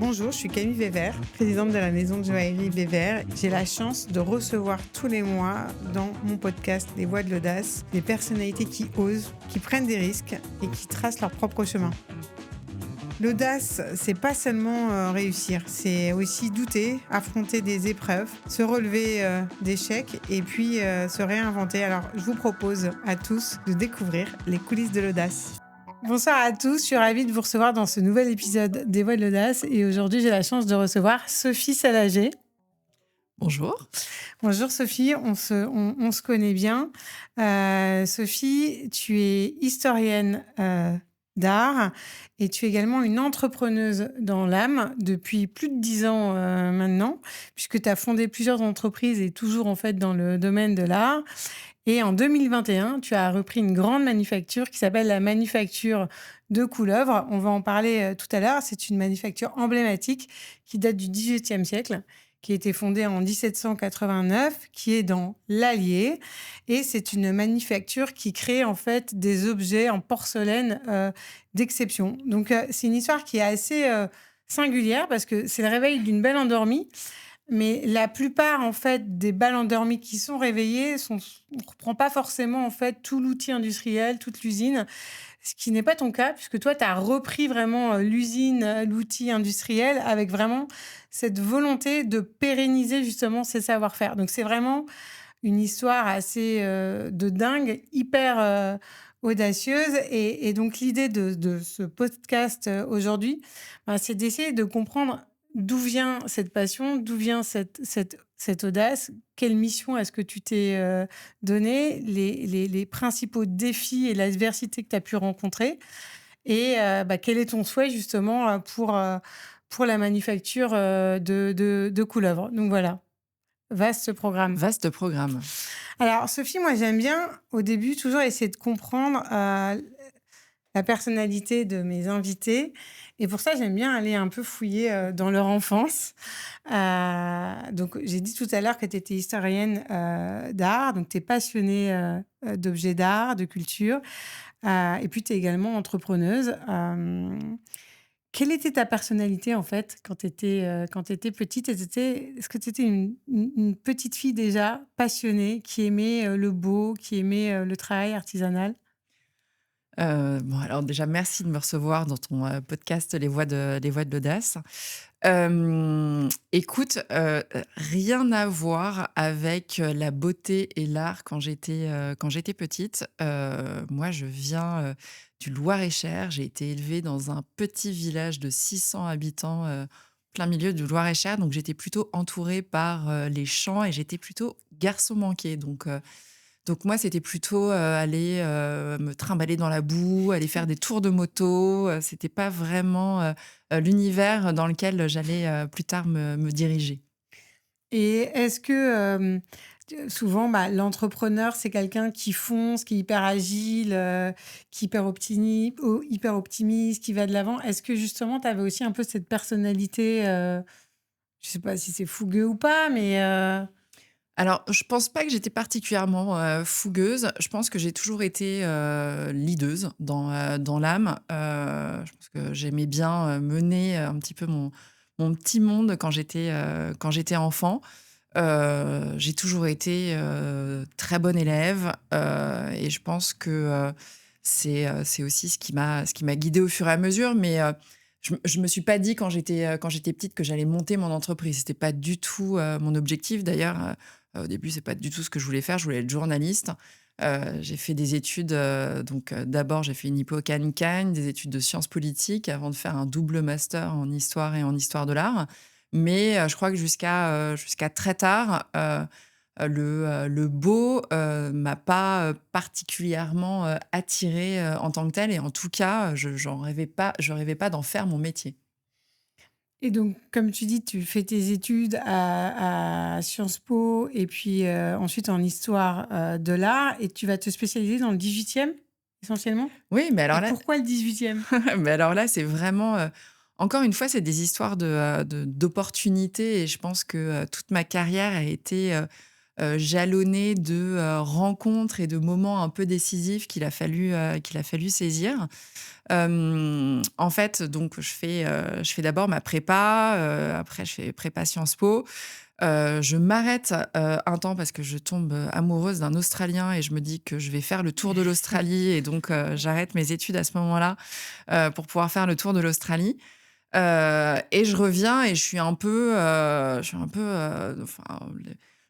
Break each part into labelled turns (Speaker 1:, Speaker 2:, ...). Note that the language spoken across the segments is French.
Speaker 1: Bonjour, je suis Camille Weber, présidente de la maison de joaillerie Weber. J'ai la chance de recevoir tous les mois dans mon podcast Les Voix de l'Audace des personnalités qui osent, qui prennent des risques et qui tracent leur propre chemin. L'audace, c'est pas seulement réussir, c'est aussi douter, affronter des épreuves, se relever d'échecs et puis se réinventer. Alors, je vous propose à tous de découvrir les coulisses de l'audace. Bonsoir à tous, je suis ravie de vous recevoir dans ce nouvel épisode des Voix de l'Audace et aujourd'hui j'ai la chance de recevoir Sophie Salager.
Speaker 2: Bonjour.
Speaker 1: Bonjour Sophie, on se connaît bien. Sophie, tu es historienne d'art et tu es également une entrepreneuse dans l'âme depuis plus de 10 ans maintenant, puisque tu as fondé plusieurs entreprises et toujours en fait dans le domaine de l'art. Et en 2021, tu as repris une grande manufacture qui s'appelle la Manufacture de Couleuvre. On va en parler tout à l'heure. C'est une manufacture emblématique qui date du XVIIIe siècle, qui a été fondée en 1789, qui est dans l'Allier. Et c'est une manufacture qui crée en fait des objets en porcelaine d'exception. Donc, c'est une histoire qui est assez singulière parce que c'est le réveil d'une belle endormie. Mais la plupart, en fait, des balles endormies qui sont réveillées, on ne reprend pas forcément, en fait, tout l'outil industriel, toute l'usine, ce qui n'est pas ton cas, puisque toi, tu as repris vraiment l'usine, l'outil industriel, avec vraiment cette volonté de pérenniser, justement, ces savoir-faire. Donc, c'est vraiment une histoire assez de dingue, hyper audacieuse. Et donc, l'idée de ce podcast aujourd'hui, c'est d'essayer de comprendre d'où vient cette passion, d'où vient cette audace, quelle mission est-ce que tu t'es donnée, les principaux défis et l'adversité que tu as pu rencontrer, et quel est ton souhait justement pour la manufacture de couleuvre. Donc voilà, vaste programme.
Speaker 2: Vaste programme.
Speaker 1: Alors Sophie, moi j'aime bien au début toujours essayer de comprendre la personnalité de mes invités. Et pour ça, j'aime bien aller un peu fouiller dans leur enfance. Donc, j'ai dit tout à l'heure que tu étais historienne d'art, donc tu es passionnée d'objets d'art, de culture, et puis tu es également entrepreneuse. Quelle était ta personnalité, en fait, quand tu étais petite? Est-ce que tu étais une petite fille déjà passionnée, qui aimait le beau, qui aimait le travail artisanal?
Speaker 2: Bon, alors déjà, merci de me recevoir dans ton, podcast Les Voix de l'Audace. Écoute, rien à voir avec, la beauté et l'art quand j'étais petite. Moi, je viens, du Loir-et-Cher. J'ai été élevée dans un petit village de 600 habitants, plein milieu du Loir-et-Cher, donc j'étais plutôt entourée par, les champs et j'étais plutôt garçon manqué. Donc moi, c'était plutôt, aller, me trimballer dans la boue, aller faire des tours de moto, c'était pas vraiment, l'univers dans lequel j'allais, plus tard me diriger.
Speaker 1: Et est-ce que souvent, l'entrepreneur, c'est quelqu'un qui fonce, qui est hyper agile, qui est hyper optimiste, qui va de l'avant. Est-ce que justement, tu avais aussi un peu cette personnalité, je sais pas si c'est fougueux ou pas, mais
Speaker 2: Alors, je pense pas que j'étais particulièrement, fougueuse. Je pense que j'ai toujours été, leaduse dans l'âme. Je pense que j'aimais bien, mener, un petit peu mon petit monde quand j'étais enfant. J'ai toujours été, très bonne élève, et je pense que, c'est aussi ce qui m'a guidée au fur et à mesure. Mais, je me suis pas dit quand j'étais petite que j'allais monter mon entreprise. C'était pas du tout, mon objectif. D'ailleurs, au début, c'est pas du tout ce que je voulais faire. Je voulais être journaliste. J'ai fait des études, d'abord j'ai fait une Hippo-Cagne-Cagne, des études de sciences politiques avant de faire un double master en histoire et en histoire de l'art. Mais, je crois que jusqu'à très tard, le beau, m'a pas, particulièrement, attirée, en tant que tel, et en tout cas, je rêvais pas d'en faire mon métier.
Speaker 1: et donc, comme tu dis, tu fais tes études à Sciences Po et puis ensuite en histoire de l'art et tu vas te spécialiser dans le 18e essentiellement.
Speaker 2: Oui, mais
Speaker 1: Et
Speaker 2: alors là
Speaker 1: pourquoi le 18e?
Speaker 2: mais alors là, c'est vraiment, encore une fois, c'est des histoires d'opportunités, et je pense que, toute ma carrière a été, jalonné de, rencontres et de moments un peu décisifs qu'il a fallu saisir. En fait, donc je fais d'abord ma prépa, après je fais prépa Sciences Po. Je m'arrête, un temps parce que je tombe, amoureuse d'un Australien et je me dis que je vais faire le tour de l'Australie et donc j'arrête mes études à ce moment-là, pour pouvoir faire le tour de l'Australie. Et je reviens et enfin,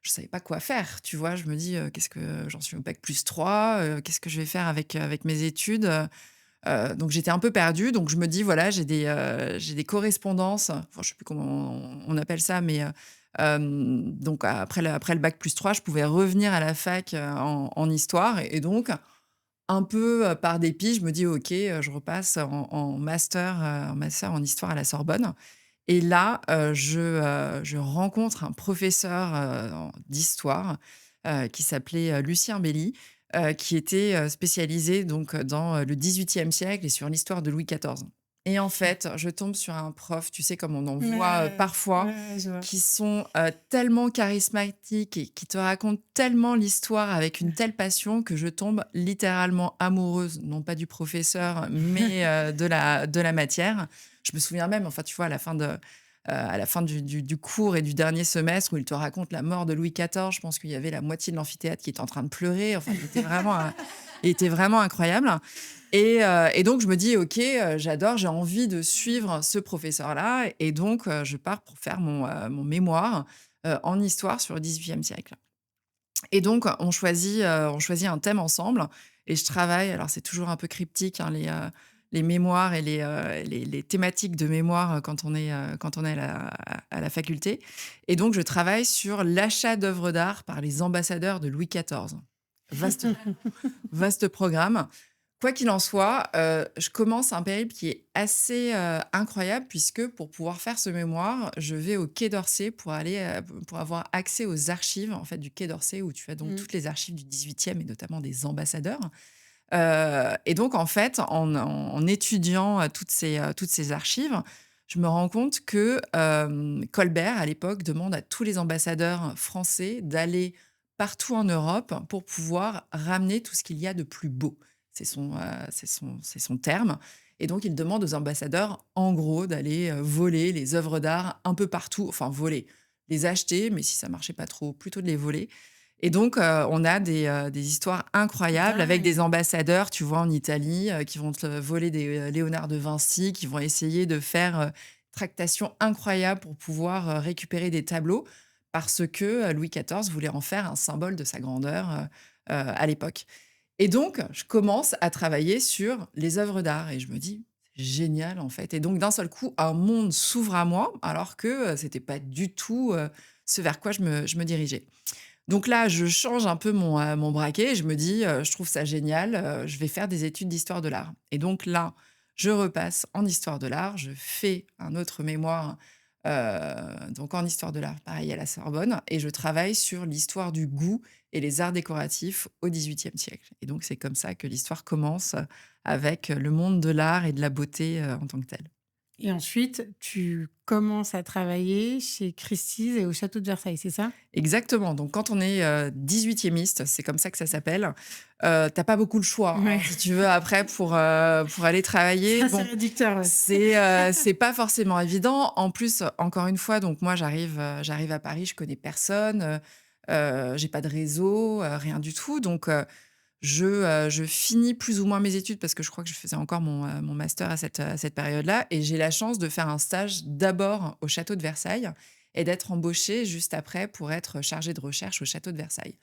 Speaker 2: je savais pas quoi faire, tu vois? Je me dis: «Qu'est-ce que j'en suis au bac+3, qu'est-ce que je vais faire avec mes études?» Donc j'étais un peu perdue, donc je me dis: «Voilà, j'ai des correspondances», enfin, je sais plus comment on appelle ça, mais donc après le bac+3, je pouvais revenir à la fac, en histoire et donc un peu, par dépit, je me dis: «OK, je repasse en master en histoire à la Sorbonne» et là, je rencontre un professeur, d'histoire, qui s'appelait, Lucien Belli, qui était, spécialisé donc, dans, le XVIIIe siècle et sur l'histoire de Louis XIV et en fait, je tombe sur un prof, tu sais, comme on en voit,
Speaker 1: Ouais,
Speaker 2: parfois,
Speaker 1: ouais, je vois.
Speaker 2: qui sont, tellement charismatiques et qui te racontent tellement l'histoire avec une telle passion que je tombe littéralement amoureuse, non pas du professeur, mais, de la matière. Je me souviens même, enfin, tu vois, à la fin du cours et du dernier semestre où il te raconte la mort de Louis XIV, je pense qu'il y avait la moitié de l'amphithéâtre qui était en train de pleurer. Enfin, il était vraiment incroyable et donc je me dis: «OK, j'adore, j'ai envie de suivre ce professeur-là» et donc je pars pour faire mon mémoire, en histoire sur le XVIIIe siècle et donc on choisit un thème ensemble et je travaille alors c'est toujours un peu cryptique, hein, les mémoires et les thématiques de mémoire, quand on est à la faculté et donc je travaille sur l'achat d'œuvres d'art par les ambassadeurs de Louis XIV. Vaste vaste programme. Quoi qu'il en soit, je commence un périple qui est assez, incroyable puisque pour pouvoir faire ce mémoire, je vais au Quai d'Orsay pour avoir accès aux archives, en fait, du Quai d'Orsay où tu as donc
Speaker 1: Mmh.
Speaker 2: toutes les archives du 18e et notamment des ambassadeurs. Et donc en fait, en étudiant, toutes ces archives, je me rends compte que, Colbert, à l'époque, demande à tous les ambassadeurs français d'aller partout en Europe pour pouvoir ramener tout ce qu'il y a de plus beau. C'est son terme et donc il demande aux ambassadeurs, en gros, d'aller, voler les œuvres d'art un peu partout, enfin voler, les acheter, mais si ça marchait pas trop, plutôt de les voler et donc, on a des histoires incroyables avec des
Speaker 1: Dingue!
Speaker 2: ambassadeurs, tu vois, en Italie, qui vont te voler des, Léonard de Vinci, qui vont essayer de faire, tractations incroyables pour pouvoir, récupérer des tableaux parce que, Louis XIV voulait en faire un symbole de sa grandeur, à l'époque. Et donc, je commence à travailler sur les œuvres d'art et je me dis: «C'est génial, en fait» et donc d'un seul coup, un monde s'ouvre à moi alors que, c'était pas du tout, ce vers quoi je me dirigeais. Donc là, je change un peu mon braquet. Je me dis, «Je trouve ça génial, je vais faire des études d'histoire de l'art» et donc là, je repasse en histoire de l'art. Je fais un autre mémoire, donc en histoire de l'art, pareil à la Sorbonne et je travaille sur l'histoire du goût et les arts décoratifs au XVIIIe siècle et donc c'est comme ça que l'histoire commence, avec, le monde de l'art et de la beauté, en tant que tel.
Speaker 1: Et ensuite, tu commences à travailler chez Christie's et au château de Versailles, c'est ça?
Speaker 2: Exactement, donc quand on est, 18e, c'est comme ça que ça s'appelle, tu pas beaucoup le choix, hein,
Speaker 1: Ouais,
Speaker 2: si tu veux après pour aller travailler.
Speaker 1: c'est assez
Speaker 2: Bon,
Speaker 1: réducteur, ouais.
Speaker 2: c'est pas forcément évident. En plus, encore une fois, donc moi j'arrive à Paris, je connais personne, j'ai pas de réseau, rien du tout donc je finis plus ou moins mes études parce que je crois que je faisais encore mon master à cette période-là et j'ai la chance de faire un stage d'abord au château de Versailles et d'être embauchée juste après pour être chargée de recherche au château de Versailles.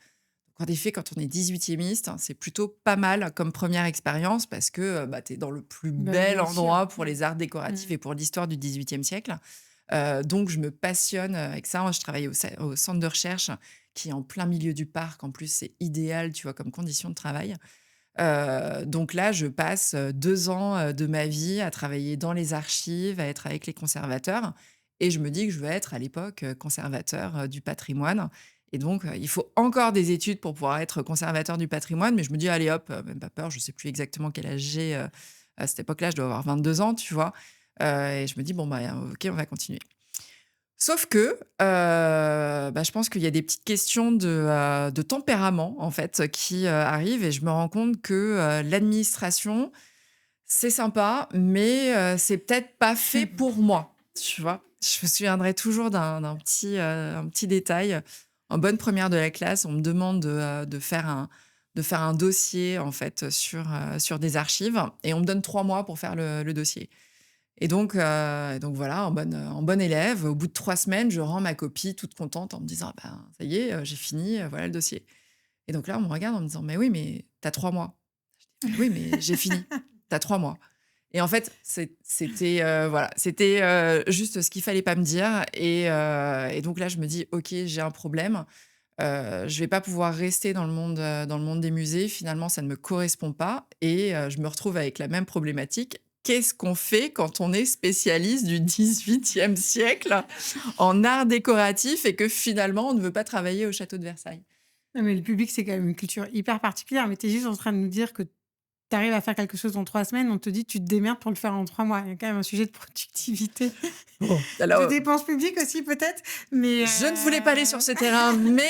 Speaker 2: Donc en effet, quand on est 18e, c'est plutôt pas mal comme première expérience parce que, bah, tu es dans le plus
Speaker 1: Bah,
Speaker 2: bel
Speaker 1: bien sûr.
Speaker 2: endroit pour les arts décoratifs
Speaker 1: Mmh.
Speaker 2: et pour l'histoire du 18e siècle. Donc je me passionne, avec ça. Je travaille au centre de recherche qui est en plein milieu du parc. En plus, c'est idéal, tu vois, comme condition de travail. Donc là, je passe, 2 ans, de ma vie à travailler dans les archives, à être avec les conservateurs et je me dis que je veux être à l'époque, conservateur, du patrimoine et donc il faut encore des études pour pouvoir être conservateur du patrimoine mais je me dis: «Allez hop, même pas peur». Je sais plus exactement quel âge j'ai, à cette époque-là, je dois avoir 22 ans, tu vois? Et je me dis: «Bon, bah, OK, on va continuer». Sauf que, je pense qu'il y a des petites questions de tempérament, en fait, qui, arrivent et je me rends compte que, l'administration, c'est sympa, mais, c'est peut-être pas fait pour moi, tu vois? Je me souviendrai toujours un petit détail. En bonne première de la classe, on me demande de faire un dossier, en fait, sur des archives et on me donne 3 mois pour faire le dossier. Et donc voilà, en bonne élève, au bout de 3 semaines, je rends ma copie toute contente en me disant: «Ben, ça y est, j'ai fini, voilà le dossier». Et donc là, on me regarde en me disant: «Mais oui, mais tu as 3 mois». «Mais oui, mais j'ai fini, tu as 3 mois». Et en fait, c'était, voilà, c'était, juste ce qu'il fallait pas me dire et donc là, je me dis: «OK, j'ai un problème, je vais pas pouvoir rester dans le monde des musées. Finalement, ça ne me correspond pas» et je me retrouve avec la même problématique. Qu'est-ce qu'on fait quand on est spécialiste du 18e siècle en art décoratif et que finalement, on ne veut pas travailler au château de Versailles?
Speaker 1: Non, mais le public, c'est quand même une culture hyper particulière. Mais tu es juste en train de nous dire que tu arrives à faire quelque chose en 3 semaines, on te dit: «Tu te démerdes pour le faire en 3 mois». Il y a quand même un sujet de productivité,
Speaker 2: Bon, alors,
Speaker 1: de dépenses publiques aussi peut-être, mais
Speaker 2: je ne voulais pas aller sur ce terrain, mais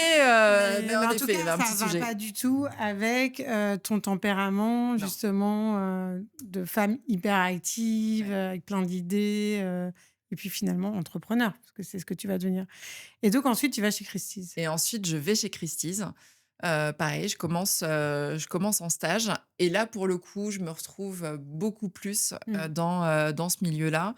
Speaker 1: mais
Speaker 2: en
Speaker 1: en tout
Speaker 2: effet, il y
Speaker 1: cas,
Speaker 2: avait un
Speaker 1: ça
Speaker 2: petit
Speaker 1: va
Speaker 2: sujet.
Speaker 1: pas du tout avec, ton tempérament
Speaker 2: Non.
Speaker 1: justement, de femme hyperactive,
Speaker 2: Ouais.
Speaker 1: avec plein d'idées, et puis finalement entrepreneur, parce que c'est ce que tu vas devenir. Et donc ensuite, tu vas chez Christie's.
Speaker 2: Et ensuite, je vais chez Christie's. Pareil, je commence en stage et là, pour le coup, je me retrouve, beaucoup plus,
Speaker 1: Mmh.
Speaker 2: dans ce milieu-là,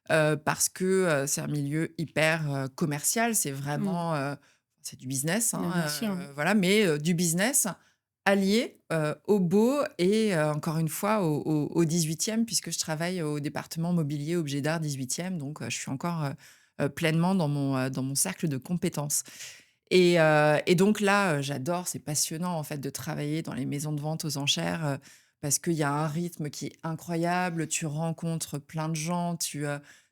Speaker 2: parce que, c'est un milieu hyper, commercial. C'est
Speaker 1: Mmh.
Speaker 2: vraiment, c'est du business,
Speaker 1: Bah,
Speaker 2: hein,
Speaker 1: bien sûr.
Speaker 2: voilà, mais, du business allié, au beau et encore une fois au 18e puisque je travaille au département mobilier objets d'art 18e donc, je suis encore, pleinement dans mon cercle de compétences. Et donc là, j'adore, c'est passionnant en fait de travailler dans les maisons de vente aux enchères, parce qu'il y a un rythme qui est incroyable. Tu rencontres plein de gens, tu,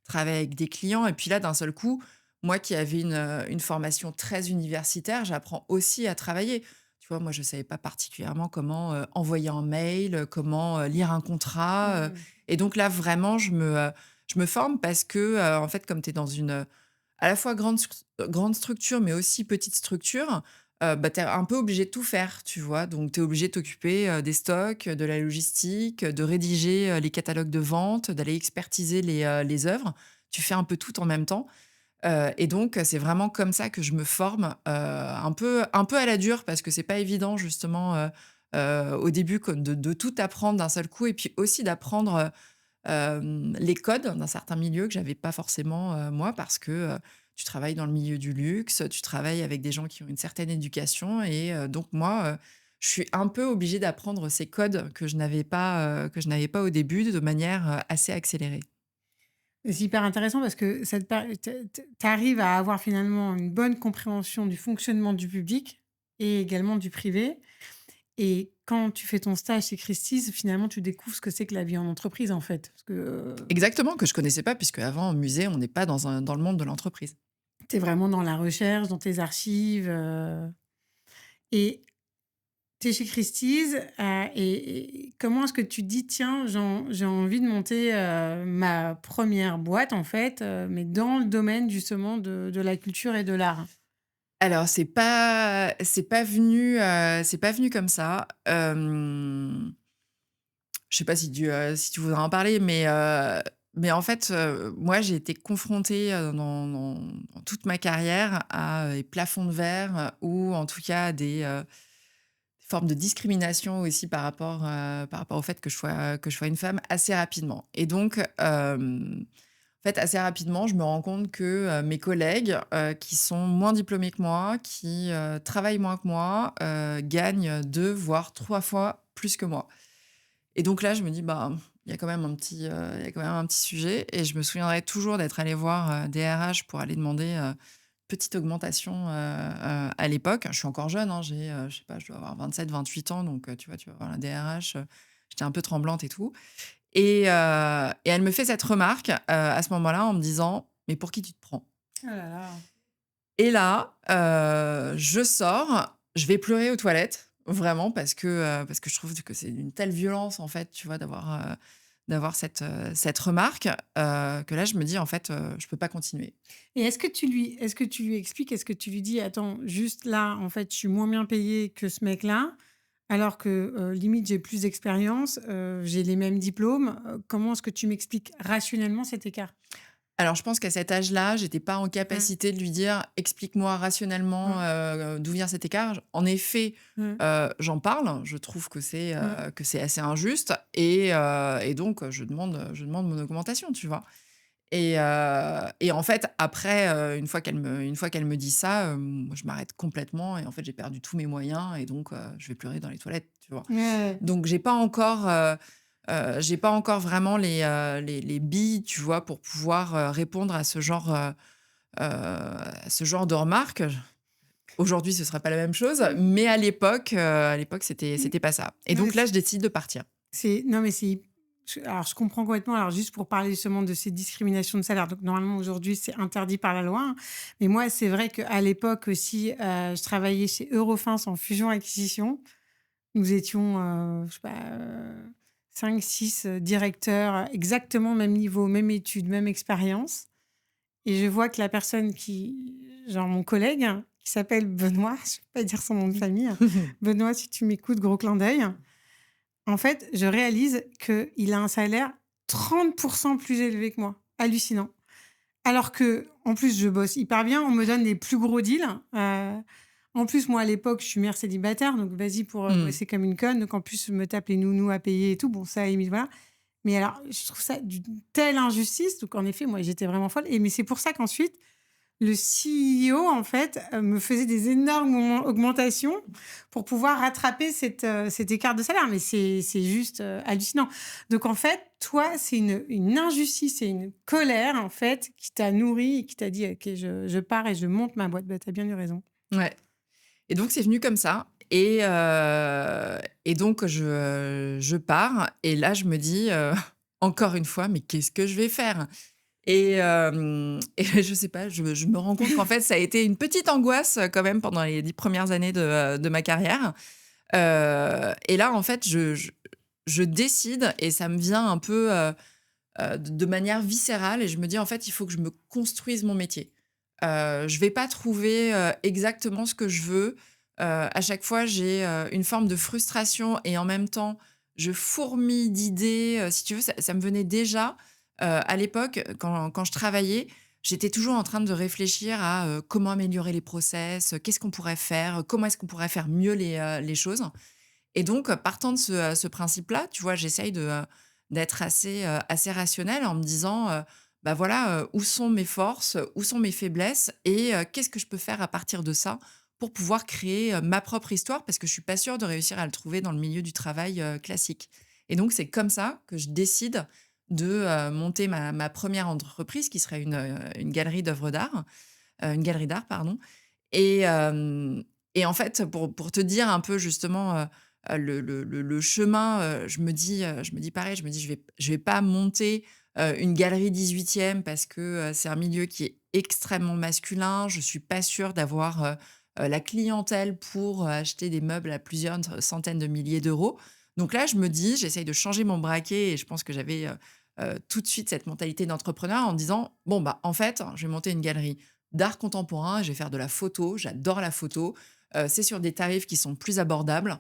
Speaker 2: travailles avec des clients et puis là, d'un seul coup, moi qui avais une formation très universitaire, j'apprends aussi à travailler. Tu vois, moi, je ne savais pas particulièrement comment, envoyer un mail, comment, lire un contrat,
Speaker 1: Mmh.
Speaker 2: et donc là, vraiment, je me forme parce que, en fait, comme tu es dans une, à la fois grande structure, mais aussi petite structure, tu es un peu obligé de tout faire, tu vois? Donc tu es obligé de t'occuper, des stocks, de la logistique, de rédiger, les catalogues de vente, d'aller expertiser les œuvres. Tu fais un peu tout en même temps, et donc c'est vraiment comme ça que je me forme, un peu à la dure parce que c'est pas évident justement, au début de tout apprendre d'un seul coup et puis aussi d'apprendre, les codes d'un certain milieu que j'avais pas forcément, moi parce que, tu travailles dans le milieu du luxe, tu travailles avec des gens qui ont une certaine éducation et donc moi, je suis un peu obligée d'apprendre ces codes que je n'avais pas au début de manière, assez accélérée.
Speaker 1: C'est hyper intéressant parce que tu arrives à avoir finalement une bonne compréhension du fonctionnement du public et également du privé. Et quand tu fais ton stage chez Christie's, finalement, tu découvres ce que c'est que la vie en entreprise, en fait. Parce que,
Speaker 2: Exactement, que je connaissais pas puisque avant au musée, on n'est pas dans le monde de l'entreprise.
Speaker 1: tu es vraiment dans la recherche, dans tes archives, et tu es chez Christie's, et comment est-ce que tu te dis: «Tiens, j'ai envie de monter, ma première boîte, en fait, mais dans le domaine justement de la culture et de l'art»?
Speaker 2: Alors c'est pas venu comme ça. Je sais pas si tu voudrais en parler, mais en fait, moi, j'ai été confrontée, dans toute ma carrière à, des plafonds de verre, ou en tout cas des formes de discrimination aussi par rapport au fait que je sois une femme assez rapidement et donc, en fait, assez rapidement, je me rends compte que, mes collègues, qui sont moins diplômés que moi, qui, travaillent moins que moi, gagnent 2 voire 3 fois plus que moi. Et donc là, je me dis: «Bah, il y a quand même il y a quand même un petit sujet» et je me souviendrai toujours d'être allée voir, des RH pour aller demander, petite augmentation, à l'époque. Je suis encore jeune, hein, je sais pas, je dois avoir 27, 28 ans donc tu vas voir la DRH, j'étais un peu tremblante et tout et elle me fait cette remarque, à ce moment-là en me disant: «Mais pour qui tu te prends?»
Speaker 1: Oh là là.
Speaker 2: Et là, je sors, je vais pleurer aux toilettes, vraiment parce que je trouve que c'est d'une telle violence, en fait, tu vois, cette remarque, que là, je me dis: «En fait, je peux pas continuer».
Speaker 1: Et est-ce que tu lui expliques? Est-ce que tu lui dis: «Attends, juste là, en fait, je suis moins bien payée que ce mec-là, alors que, limite j'ai plus d'expérience, j'ai les mêmes diplômes». Comment est-ce que tu m'expliques rationnellement cet écart?
Speaker 2: Alors, je pense qu'à cet âge-là, j'étais pas en
Speaker 1: Mmh,
Speaker 2: capacité de lui dire: «Explique-moi rationnellement,
Speaker 1: mmh,
Speaker 2: d'où vient cet écart». En effet,
Speaker 1: mmh,
Speaker 2: j'en parle, je trouve
Speaker 1: mmh.
Speaker 2: que c'est assez injuste et donc je demande mon augmentation, tu vois? Et en fait, après, une fois qu'elle me dit ça, moi, je m'arrête complètement et en fait, j'ai perdu tous mes moyens et donc je vais pleurer dans les toilettes, tu vois?
Speaker 1: Ouais, ouais.
Speaker 2: Donc j'ai pas encore vraiment les billes, tu vois, pour pouvoir, répondre à ce genre de remarques. Aujourd'hui, ce serait pas la même chose, mais à l'époque,
Speaker 1: Mmh.
Speaker 2: c'était pas ça et
Speaker 1: Ouais,
Speaker 2: donc là, je décide de partir.
Speaker 1: c'est non, mais c'est alors je comprends complètement. Alors juste pour parler justement de ces discriminations de salaire, donc normalement aujourd'hui c'est interdit par la loi, hein. Mais moi c'est vrai qu'à l'époque aussi, je travaillais chez Eurofins en fusion-acquisition. Nous étions, je sais pas, 5-6, directeurs, exactement même niveau, même études, même expérience, et je vois que la personne qui genre mon collègue, qui s'appelle Benoît, je ne vais pas dire son nom de famille. Benoît, si tu m'écoutes, gros clin d'œil. En fait, je réalise qu'il a un salaire 30 plus élevé que moi. Hallucinant. Alors que, en plus, je bosse hyper bien, on me donne les plus gros deals. En plus, moi, à l'époque, je suis mère célibataire, donc vas-y pour,
Speaker 2: Mmh.
Speaker 1: bosser comme une conne. Donc en plus, je me tape les nounous à payer et tout. Bon, ça, à la limite, voilà. Mais alors, je trouve ça d'une telle injustice. Donc en effet, moi, j'étais vraiment folle, mais c'est pour ça qu'ensuite le CEO, en fait, me faisait des énormes augmentations pour pouvoir rattraper cet écart de salaire. Mais c'est juste, hallucinant. Donc en fait, toi, c'est une injustice et une colère, en fait, qui t'a nourri et qui t'a dit: «OK, je pars et je monte ma boîte». Bah, tu as bien eu raison.
Speaker 2: Ouais. Et donc c'est venu comme ça et donc je pars et là je me dis, encore une fois: «Mais qu'est-ce que je vais faire?» et je sais pas, je me rends compte qu'en fait ça a été une petite angoisse, quand même pendant les 10 premières années de ma carrière. Et là en fait je décide et ça me vient un peu, de manière viscérale et je me dis: «En fait, il faut que je me construise mon métier». Je vais pas trouver, exactement ce que je veux. À chaque fois, j'ai, une forme de frustration et en même temps, je fourmille d'idées, si tu veux, ça me venait déjà, à l'époque, quand je travaillait, j'étais toujours en train de réfléchir à, comment améliorer les process, qu'est-ce qu'on pourrait faire, comment est-ce qu'on pourrait faire mieux les choses. Et donc, partant de ce principe-là, tu vois, j'essaye d'être assez rationnelle en me disant, «Bah, voilà, où sont mes forces? Où sont mes faiblesses? Et qu'est-ce que je peux faire à partir de ça pour pouvoir créer, ma propre histoire?» parce que je suis pas sûre de réussir à le trouver dans le milieu du travail, classique. Et donc c'est comme ça que je décide de, monter ma 1re entreprise qui serait une galerie d'œuvres d'art, une galerie d'art, pardon. Et hem et en fait, pour te dire un peu justement, le chemin, je me dis pareil, je me dis: Je vais pas monter, une galerie 18e parce que, c'est un milieu qui est extrêmement masculin. Je suis pas sûre d'avoir, la clientèle pour, acheter des meubles à plusieurs centaines de milliers d'euros. Donc là, je me dis j'essaye de changer mon braquet et je pense que j'avais, tout de suite cette mentalité d'entrepreneur en disant: «Bon, bah, en fait, je vais monter une galerie d'art contemporain, je vais faire de la photo, j'adore la photo. C'est sur des tarifs qui sont plus abordables,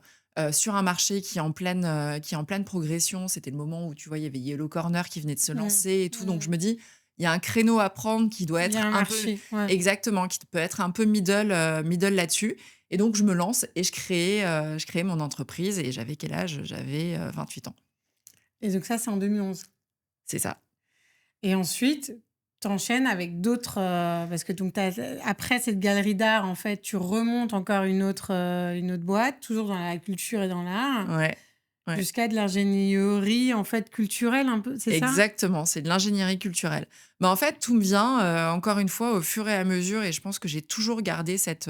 Speaker 2: sur un marché qui est en pleine progression. C'était le moment où, tu vois, il y avait Yellow Corner qui venait de se
Speaker 1: Mmh.
Speaker 2: lancer et tout. Donc je
Speaker 1: Mmh.
Speaker 2: me dis: «Il y a un créneau à prendre qui doit
Speaker 1: Il y a
Speaker 2: être
Speaker 1: un
Speaker 2: un peu»
Speaker 1: marché, ouais.
Speaker 2: exactement, qui peut être un peu middle là-dessus. Et donc je me lance et je crée mon entreprise et j'avais quel âge? J'avais, 28 ans.
Speaker 1: Et donc ça, c'est en 2011.
Speaker 2: C'est ça.
Speaker 1: Et ensuite, tu enchaînes avec d'autres, parce que donc tu après cette galerie d'art, en fait, tu remontes encore une autre boîte, toujours dans la culture et dans l'art,
Speaker 2: Ouais, ouais.
Speaker 1: jusqu'à de l'ingénierie, en fait, culturelle un peu, c'est ça?
Speaker 2: Exactement, c'est de l'ingénierie culturelle. Mais en fait, tout me vient, encore une fois, au fur et à mesure et je pense que j'ai toujours gardé cette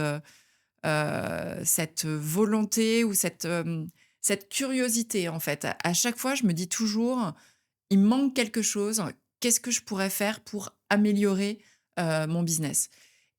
Speaker 2: volonté ou cette curiosité, en fait. À chaque fois, je me dis toujours: «Il me manque quelque chose. Qu'est-ce que je pourrais faire pour améliorer, mon business?»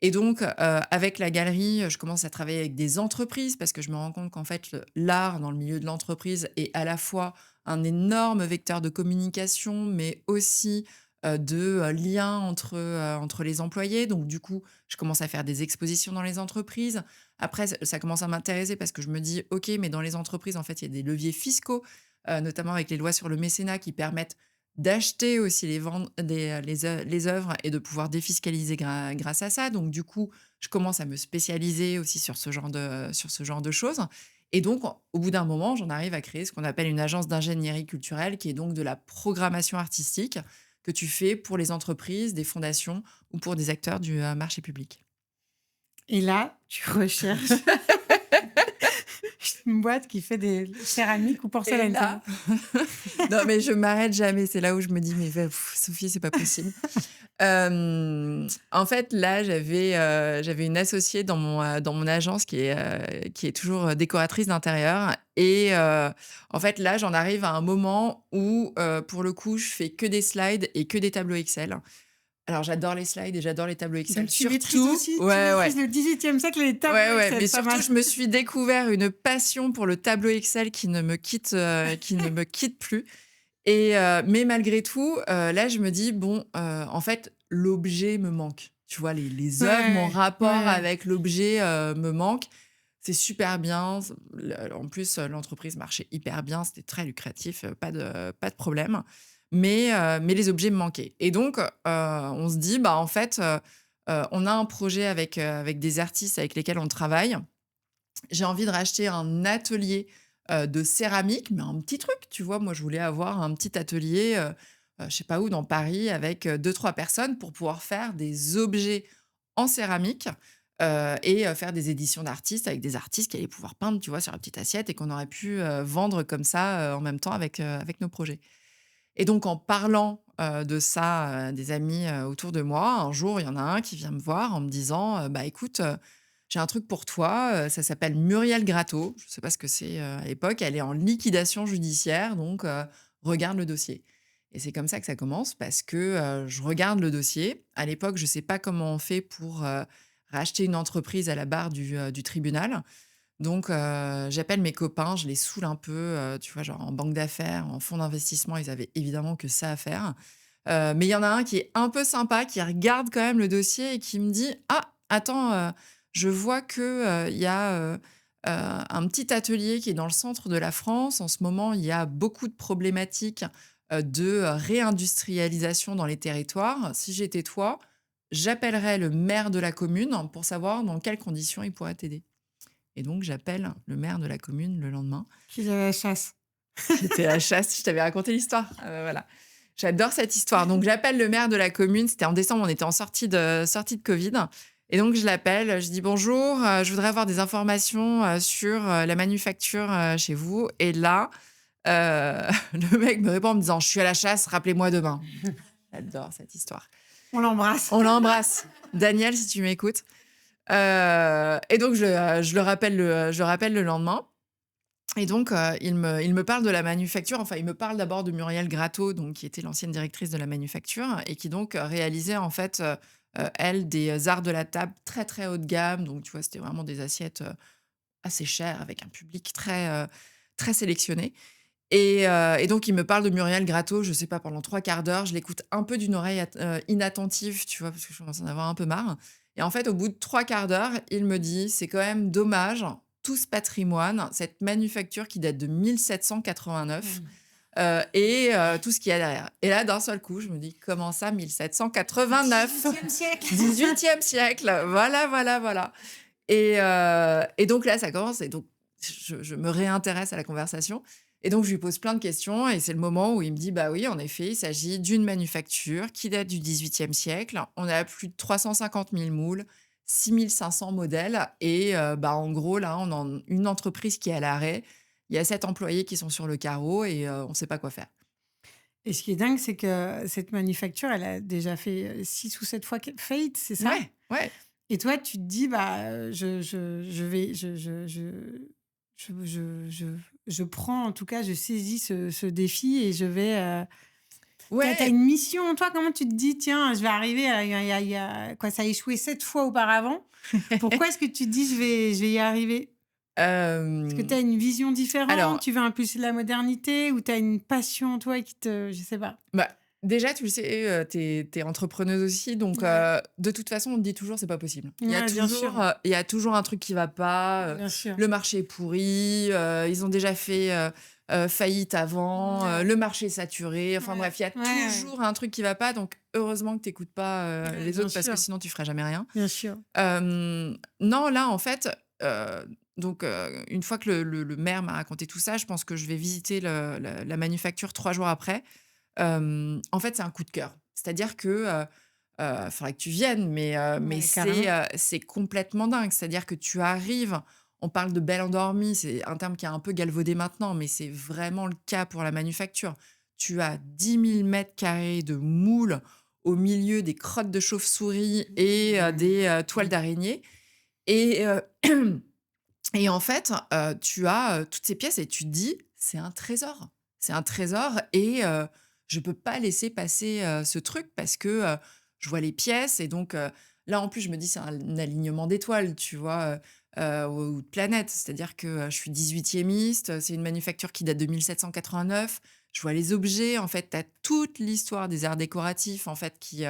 Speaker 2: Et donc, avec la galerie, je commence à travailler avec des entreprises parce que je me rends compte qu'en fait, l'art dans le milieu de l'entreprise est à la fois un énorme vecteur de communication, mais aussi de lien entre les employés. Donc, du coup, je commence à faire des expositions dans les entreprises. Après, ça commence à m'intéresser parce que je me dis, OK, mais dans les entreprises, en fait, il y a des leviers fiscaux, notamment avec les lois sur le mécénat qui permettent d'acheter aussi les œuvres et de pouvoir défiscaliser grâce à ça. Donc, du coup, je commence à me spécialiser aussi sur ce genre de choses. Et donc, au bout d'un moment, j'en arrive à créer ce qu'on appelle une agence d'ingénierie culturelle, qui est donc de la programmation artistique que tu fais pour les entreprises, des fondations ou pour des acteurs du marché public.
Speaker 1: Et là, tu recherches une boîte qui fait des céramiques ou
Speaker 2: Et
Speaker 1: porcelaine.
Speaker 2: là, non, mais je m'arrête jamais. C'est là où je me dis, mais Sophie, c'est pas possible. En fait, là, j'avais une associée dans mon agence qui est toujours décoratrice d'intérieur. Et en fait, là, j'en arrive à un moment où, pour le coup, je fais que des slides et que des tableaux Excel. Alors, j'adore les slides et j'adore les tableaux Excel.
Speaker 1: Donc, tu maîtrises
Speaker 2: Surtout,
Speaker 1: aussi, tu
Speaker 2: ouais, ouais.
Speaker 1: maîtrises le 18e siècle et les tableaux
Speaker 2: Ouais, ouais,
Speaker 1: Excel,
Speaker 2: mais
Speaker 1: pas
Speaker 2: surtout,
Speaker 1: mal.
Speaker 2: je me suis découvert une passion pour le tableau Excel qui ne me quitte plus. Et mais malgré tout, là, je me dis: «Bon, en fait, l'objet me manque». Tu vois? Les œuvres, mon
Speaker 1: Ouais,
Speaker 2: rapport
Speaker 1: ouais.
Speaker 2: avec l'objet, me manque. C'est super bien, en plus, l'entreprise marchait hyper bien, c'était très lucratif, pas de problème. Mais les objets me manquaient et donc on se dit: «Bah, en fait, on a un projet avec des artistes avec lesquels on travaille. J'ai envie de racheter un atelier, de céramique, mais un petit truc, tu vois? Moi, je voulais avoir un petit atelier, je sais pas où, dans Paris avec, 2-3 personnes pour pouvoir faire des objets en céramique, et faire des éditions d'artistes avec des artistes qui allaient pouvoir peindre, tu vois, sur la petite assiette et qu'on aurait pu, vendre comme ça, en même temps avec nos projets. Et donc en parlant, de ça, à des amis, autour de moi, un jour, il y en a un qui vient me voir en me disant, «Bah, écoute, j'ai un truc pour toi, ça s'appelle Muriel Gratteau». Je ne sais pas ce que c'est, à l'époque. Elle est en liquidation judiciaire, donc regarde le dossier. Et c'est comme ça que ça commence parce que, je regarde le dossier. À l'époque, je ne sais pas comment on fait pour, racheter une entreprise à la barre du tribunal. Donc j'appelle mes copains, je les saoule un peu, tu vois? Genre en banque d'affaires, en fonds d'investissement, ils avaient évidemment que ça à faire. Mais il y en a un qui est un peu sympa, qui regarde quand même le dossier et qui me dit: «Ah, attends, je vois que, il y a, un petit atelier qui est dans le centre de la France. En ce moment, il y a beaucoup de problématiques, de réindustrialisation dans les territoires. Si j'étais toi, j'appellerais le maire de la commune pour savoir dans quelles conditions il pourrait t'aider». Et donc j'appelle le maire de la commune le lendemain.
Speaker 1: Tu faisais la chasse.
Speaker 2: J'étais à Chasse, je t'avais raconté l'histoire. Voilà. J'adore cette histoire. Donc j'appelle le maire de la commune, c'était en décembre, on était en sortie de Covid. Et donc je l'appelle, je dis: «Bonjour, je voudrais avoir des informations, sur, la manufacture, chez vous». Et là, le mec me répond en me disant: «Je suis à la chasse, rappelez-moi demain». J'adore cette histoire.
Speaker 1: On l'embrasse.
Speaker 2: On l'embrasse. Daniel, si tu m'écoutes. Et donc je le rappelle le lendemain. Et donc il me parle de la manufacture. Enfin, il me parle d'abord de Muriel Gratteau, donc qui était l'ancienne directrice de la manufacture et qui donc réalisait en fait, elle, des arts de la table très, très haut de gamme. Donc tu vois, c'était vraiment des assiettes, assez chères avec un public très sélectionné. Et donc il me parle de Muriel Gratteau, je sais pas, pendant 3/4 d'heure. Je l'écoute un peu d'une oreille inattentive, tu vois? Parce que je commence à en avoir un peu marre. Et en fait, au bout de 3/4 d'heure, il me dit: «C'est quand même dommage, tout ce patrimoine, cette manufacture qui date de 1789, tout ce qu'il y a derrière». Et là, d'un seul coup, je me dis: «Comment ça 1789
Speaker 1: 18e siècle.
Speaker 2: 18e siècle, voilà, voilà, voilà». Et donc là, ça commence et donc je me réintéresse à la conversation et donc je lui pose plein de questions et c'est le moment où il me dit: «Bah oui, en effet, il s'agit d'une manufacture qui date du 18e siècle. On a plus de 350 000 moules, 6 500 modèles et bah, en gros, là, on a une entreprise qui est à l'arrêt. Il y a 7 employés qui sont sur le carreau et on ne sait pas quoi faire».
Speaker 1: Et ce qui est dingue, c'est que cette manufacture, elle a déjà fait 6 ou 7 fois faillite, c'est ça?
Speaker 2: Ouais, ouais.
Speaker 1: Et toi, tu te dis, bah, je vais, je prends, en tout cas, je saisis ce défi et je vais. T'as
Speaker 2: Ouais.
Speaker 1: une mission en toi, comment tu te dis, tiens, je vais arriver, quoi, ça a échoué 7 fois auparavant. Pourquoi est-ce que tu te dis, je vais y arriver? Est-ce que tu
Speaker 2: Hem,
Speaker 1: as une vision différente?
Speaker 2: alors,
Speaker 1: Tu veux impulser la modernité ou tu as une passion, toi, qui te je sais pas?
Speaker 2: bah, déjà, tu le sais, tu es entrepreneuse aussi, donc
Speaker 1: Ouais,
Speaker 2: de toute façon, on te dit toujours: «C'est pas possible».
Speaker 1: ouais, bien sûr,
Speaker 2: Il y a toujours un truc qui va pas,
Speaker 1: bien sûr.
Speaker 2: le marché est pourri, ils ont déjà fait, faillite avant,
Speaker 1: Ouais,
Speaker 2: le marché est saturé. Enfin
Speaker 1: ouais,
Speaker 2: bref, il y a
Speaker 1: ouais, ouais,
Speaker 2: toujours un truc qui va pas, donc heureusement que tu écoutes pas,
Speaker 1: ouais,
Speaker 2: les
Speaker 1: bien
Speaker 2: autres parce que
Speaker 1: sûr,
Speaker 2: sinon tu ferais jamais rien.
Speaker 1: bien sûr.
Speaker 2: Non, là, en fait, une fois que le maire m'a raconté tout ça, je pense que je vais visiter la manufacture 3 jours après. En fait, c'est un coup de cœur. C'est-à-dire que, faudrait que tu viennes, mais
Speaker 1: Ouais, carrément.
Speaker 2: c'est complètement dingue. C'est-à-dire que tu arrives, on parle de belle endormie, c'est un terme qui est un peu galvaudé maintenant, mais c'est vraiment le cas pour la manufacture. Tu as 10 000 m² de moules au milieu des crottes de chauve-souris et
Speaker 1: Mmh.
Speaker 2: des, toiles d'araignée et et en fait, tu as, toutes ces pièces et tu te dis: «C'est un trésor». C'est un trésor et je peux pas laisser passer, ce truc parce que, je vois les pièces et donc là, en plus, je me dis: «C'est un alignement d'étoiles», tu vois? Ou de planètes. C'est-à-dire que, je suis 18e. C'est une manufacture qui date de 1789. Je vois les objets, en fait, tu as toute l'histoire des arts décoratifs, en fait, qui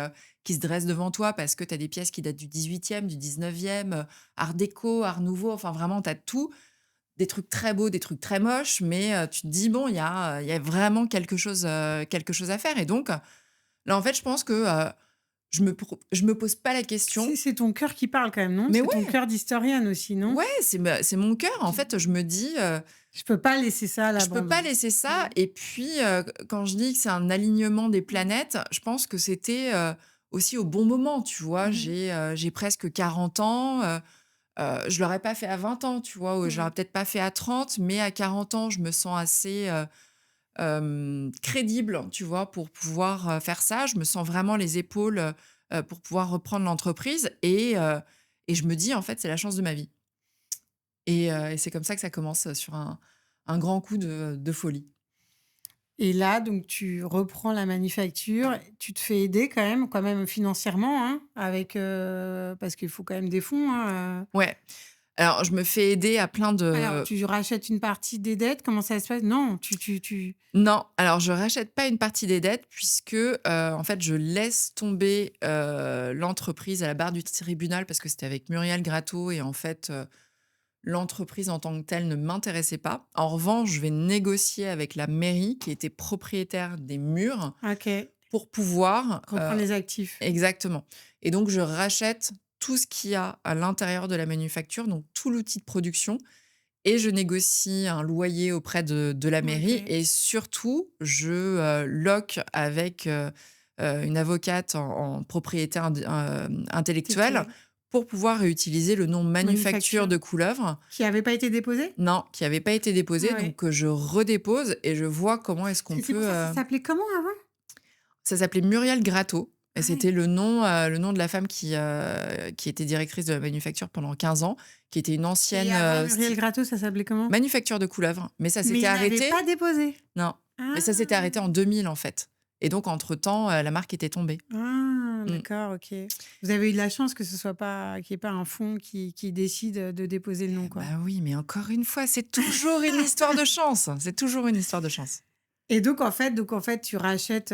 Speaker 2: se dresse devant toi parce que tu as des pièces qui datent du 18e, du 19e, art déco, art nouveau, enfin vraiment tu as tout. Des trucs très beaux, des trucs très moches, mais tu te dis: «Bon, il y a vraiment quelque chose à faire» et donc là, en fait, je pense que, je me pose pas la question
Speaker 1: C'est ton cœur qui parle quand même, non?
Speaker 2: mais
Speaker 1: C'est ton
Speaker 2: ouais,
Speaker 1: cœur d'historienne aussi, non?
Speaker 2: ouais, c'est mon cœur. En fait, je me dis,
Speaker 1: Je peux pas laisser ça à
Speaker 2: je peux pas
Speaker 1: l'abandon.
Speaker 2: laisser ça
Speaker 1: Mmh.
Speaker 2: et puis, quand je dis que c'est un alignement des planètes, je pense que c'était, aussi au bon moment, tu vois?
Speaker 1: Mmh.
Speaker 2: J'ai presque 40 ans, je l'aurais pas fait à 20 ans, tu vois? Ou je
Speaker 1: Mmh.
Speaker 2: l'aurais peut-être pas fait à 30, mais à 40 ans, je me sens assez, crédible, tu vois? Pour pouvoir, faire ça. Je me sens vraiment les épaules, pour pouvoir reprendre l'entreprise et je me dis: «En fait, c'est la chance de ma vie» et c'est comme ça que ça commence, sur un grand coup de folie.
Speaker 1: Et là, donc tu reprends la manufacture, tu te fais aider quand même financièrement, hein, avec, parce qu'il faut quand même des fonds, hein.
Speaker 2: Ouais. Alors, je me fais aider à plein
Speaker 1: Alors
Speaker 2: de
Speaker 1: tu rachètes une partie des dettes? Comment ça se passe? Non, tu
Speaker 2: non, alors je rachète pas une partie des dettes puisque, en fait, je laisse tomber, l'entreprise à la barre du tribunal parce que c'était avec Muriel Gratteau et en fait, l'entreprise en tant que telle ne m'intéressait pas. En revanche, je vais négocier avec la mairie qui était propriétaire des murs
Speaker 1: OK,
Speaker 2: pour pouvoir,
Speaker 1: reprendre les actifs.
Speaker 2: exactement et donc je rachète tout ce qu'il y a à l'intérieur de la manufacture, donc tout l'outil de production et je négocie un loyer auprès de la mairie
Speaker 1: OK.
Speaker 2: et surtout je, loque avec, une avocate en propriété intellectuelle
Speaker 1: Intellectuel.
Speaker 2: pour pouvoir réutiliser le nom Manufacture
Speaker 1: Manufacture.
Speaker 2: de Couleuvre.
Speaker 1: Qui avait pas été déposé?
Speaker 2: Non, qui avait pas été déposé donc
Speaker 1: Ouais.
Speaker 2: que je redépose et je vois comment est-ce qu'on
Speaker 1: C'est pour
Speaker 2: peut,
Speaker 1: ça, ça s'appelait comment avant?
Speaker 2: ça s'appelait Muriel Gratteau et
Speaker 1: Ah
Speaker 2: c'était
Speaker 1: oui.
Speaker 2: le nom de la femme qui était directrice de la manufacture pendant 15 ans, qui était une
Speaker 1: Et
Speaker 2: ancienne,
Speaker 1: avant Muriel Gratteau, ça s'appelait comment?
Speaker 2: Manufacture de Couleuvre, mais ça
Speaker 1: Mais
Speaker 2: s'était
Speaker 1: il n'avait
Speaker 2: arrêté
Speaker 1: pas déposé?
Speaker 2: non,
Speaker 1: Ah!
Speaker 2: mais ça s'était arrêté en 2000 en fait et donc entre-temps, la marque était tombée.
Speaker 1: Ah!
Speaker 2: Mmh.
Speaker 1: D'accord, OK. Vous avez eu de la chance que ce soit pas qu'il y ait pas un fonds qui décide, de déposer le nom, quoi.
Speaker 2: Bah, oui, mais encore une fois, c'est toujours une histoire de chance, c'est toujours une histoire de chance.
Speaker 1: Et donc en fait, tu rachètes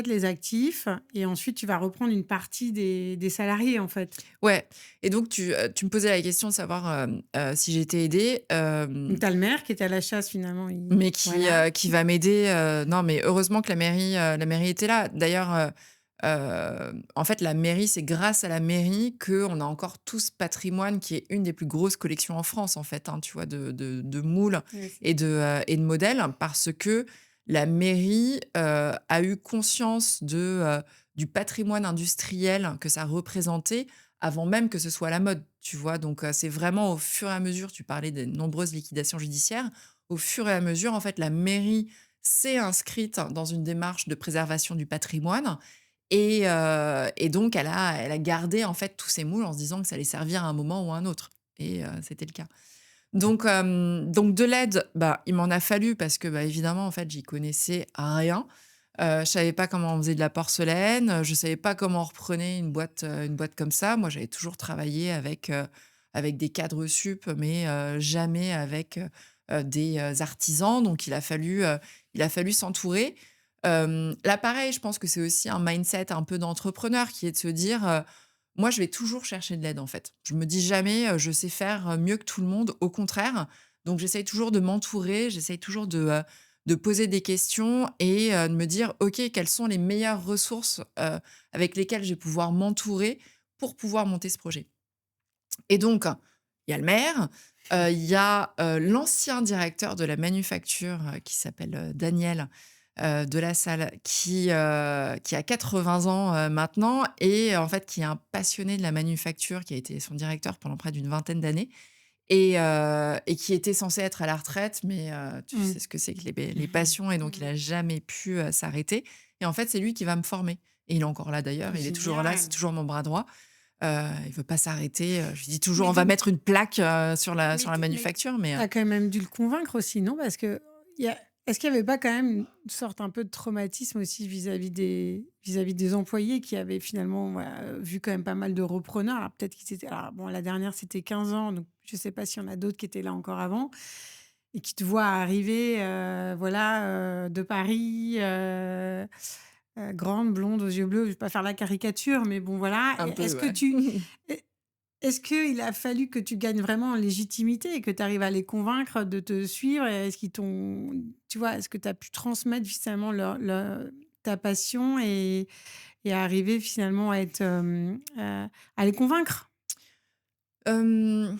Speaker 1: les actifs et ensuite tu vas reprendre une partie des salariés, en fait?
Speaker 2: Ouais et donc tu me posais la question de savoir, si j'étais aidée,
Speaker 1: Donc tu as le maire qui était à la chasse finalement, il
Speaker 2: mais
Speaker 1: voilà.
Speaker 2: qui va m'aider, non, mais heureusement que la mairie était là. D'ailleurs, en fait, la mairie, c'est grâce à la mairie qu'on a encore tout ce patrimoine qui est une des plus grosses collections en France, en fait, hein, tu vois? De moules
Speaker 1: Ouais, c'est
Speaker 2: et de modèles parce que la mairie, a eu conscience du patrimoine industriel que ça représentait avant même que ce soit à la mode, tu vois? Donc, c'est vraiment au fur et à mesure tu parlais des nombreuses liquidations judiciaires. Au fur et à mesure, en fait, la mairie s'est inscrite dans une démarche de préservation du patrimoine et donc elle a gardé, en fait, tous ces moules en se disant que ça allait servir à un moment ou à un autre et c'était le cas. Donc de l'aide, bah, il m'en a fallu parce que, bah, évidemment, en fait, j'y connaissais rien. Je savais pas comment on faisait de la porcelaine, je savais pas comment on reprenait une boîte comme ça. Moi, j'avais toujours travaillé avec, avec des cadres sup, mais jamais avec, des, artisans. Donc il a fallu s'entourer. Là, pareil, je pense que c'est aussi un mindset un peu d'entrepreneur qui est de se dire, «Moi, je vais toujours chercher de l'aide, en fait». Je me dis jamais, «Je sais faire, mieux que tout le monde», au contraire. Donc j'essaye toujours de m'entourer, j'essaye toujours de poser des questions et de me dire: «OK, quelles sont les meilleures ressources, avec lesquelles je vais pouvoir m'entourer pour pouvoir monter ce projet?» Et donc, il y a le maire, il y a, l'ancien directeur de la manufacture, qui s'appelle, Daniel, de la Salle, qui a 80 ans, maintenant et en fait, qui est un passionné de la manufacture, qui a été son directeur pendant près d'une vingtaine d'années et qui était censé être à la retraite, mais tu
Speaker 1: Mmh.
Speaker 2: sais ce que c'est que les passions et donc il a jamais pu, s'arrêter et en fait, c'est lui qui va me former et il est encore là d'ailleurs, il est toujours là, c'est
Speaker 1: Génial.
Speaker 2: toujours mon bras droit. Il veut pas s'arrêter, je lui dis toujours:
Speaker 1: Mais
Speaker 2: «On va
Speaker 1: donc
Speaker 2: mettre une plaque, sur la
Speaker 1: mais
Speaker 2: manufacture», mais
Speaker 1: tu as quand même dû le convaincre aussi, non? Parce que il y a est-ce qu'il y avait pas quand même une sorte un peu de traumatisme aussi vis-à-vis des employés qui avaient finalement, voilà, vu quand même pas mal de repreneurs? Alors peut-être qu'ils étaient alors bon, la dernière, c'était 15 ans, donc je sais pas s'il y en a d'autres qui étaient là encore avant et qui te voient arriver, voilà, de Paris, grande, blonde, aux yeux bleus. Je vais pas faire la caricature, mais bon, voilà.
Speaker 2: un
Speaker 1: Et
Speaker 2: peu,
Speaker 1: est-ce que
Speaker 2: ouais.
Speaker 1: tu est est-ce qu'il a fallu que tu gagnes vraiment en légitimité et que tu arrives à les convaincre de te suivre? Et est-ce qu'ils t'ont tu vois, est-ce que tu as pu transmettre finalement ta passion et arriver finalement à être, à les convaincre?
Speaker 2: Hem,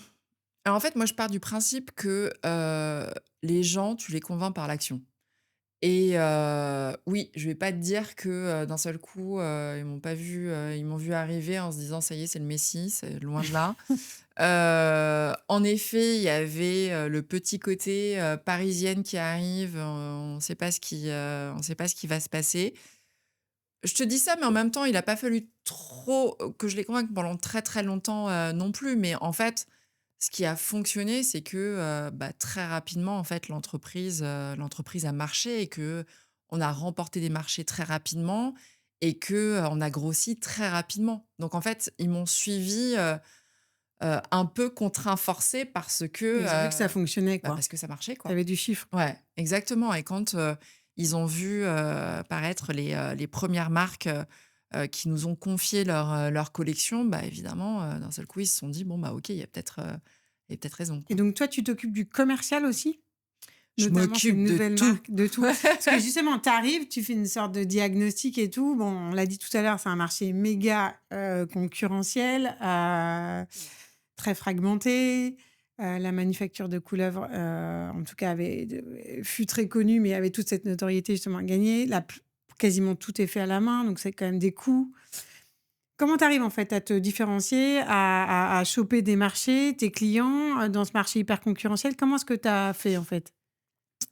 Speaker 2: alors en fait, moi, je pars du principe que, les gens, tu les convaincs par l'action et oui, je vais pas te dire que, d'un seul coup, ils m'ont vu arriver en se disant: «Ça y est, c'est le messie», c'est loin de là. En effet, il y avait, le petit côté, parisienne qui arrive, on sait pas ce qui va se passer. Je te dis ça, mais en même temps, il a pas fallu trop, que je les convainque pendant très, très longtemps, non plus. Mais en fait, ce qui a fonctionné, c'est que, bah, très rapidement, en fait, l'entreprise a marché et que on a remporté des marchés très rapidement et que, on a grossi très rapidement. Donc en fait, ils m'ont suivi un peu contraint forcé parce que,
Speaker 1: Ils ont vu que ça fonctionnait,
Speaker 2: bah,
Speaker 1: quoi.
Speaker 2: parce que ça marchait,
Speaker 1: Tu
Speaker 2: quoi.
Speaker 1: avais du chiffre.
Speaker 2: Ouais, exactement et quand, ils ont vu, paraître les 1 marques, qui nous ont confié leur collection, bah, évidemment, d'un seul coup, ils se sont dit: «Bon, bah, OK, il y a peut-être raison,
Speaker 1: Et
Speaker 2: quoi».
Speaker 1: donc toi, tu t'occupes du commercial aussi?
Speaker 2: Je
Speaker 1: Notamment ces
Speaker 2: m'occupe de
Speaker 1: nouvelles
Speaker 2: tout.
Speaker 1: marques, de tout? Parce que justement, tu arrives, tu fais une sorte de diagnostic et tout. Bon, on l'a dit tout à l'heure, c'est un marché méga, concurrentiel, très fragmenté. La manufacture de couleuvres, en tout cas fut très connue, mais avait toute cette notoriété justement à gagner. Quasiment tout est fait à la main, donc c'est quand même des coûts. Comment tu arrives en fait à te différencier, à choper des marchés, tes clients, dans ce marché hyper concurrentiel? Comment est-ce que tu as fait en fait?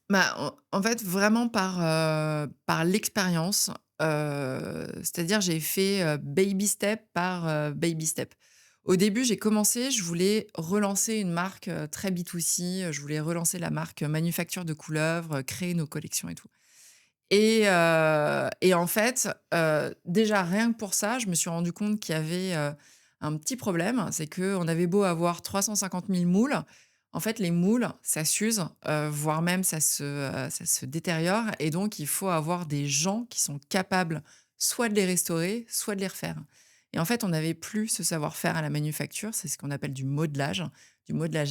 Speaker 2: Bah, en fait, vraiment par l'expérience, c'est-à-dire j'ai fait, baby step par, baby step. Au début, j'ai commencé, je voulais relancer une marque, très B2C, je voulais relancer la marque, manufacture de couleuvres, créer nos collections et tout et en fait, déjà rien que pour ça, je me suis rendu compte qu'il y avait, un petit problème. C'est qu'on avait beau avoir 350 000 moules, en fait, les moules, ça s'use, voire même ça se détériore et donc il faut avoir des gens qui sont capables soit de les restaurer, soit de les refaire et en fait, on n'avait plus ce savoir-faire à la manufacture, c'est ce qu'on appelle du modelage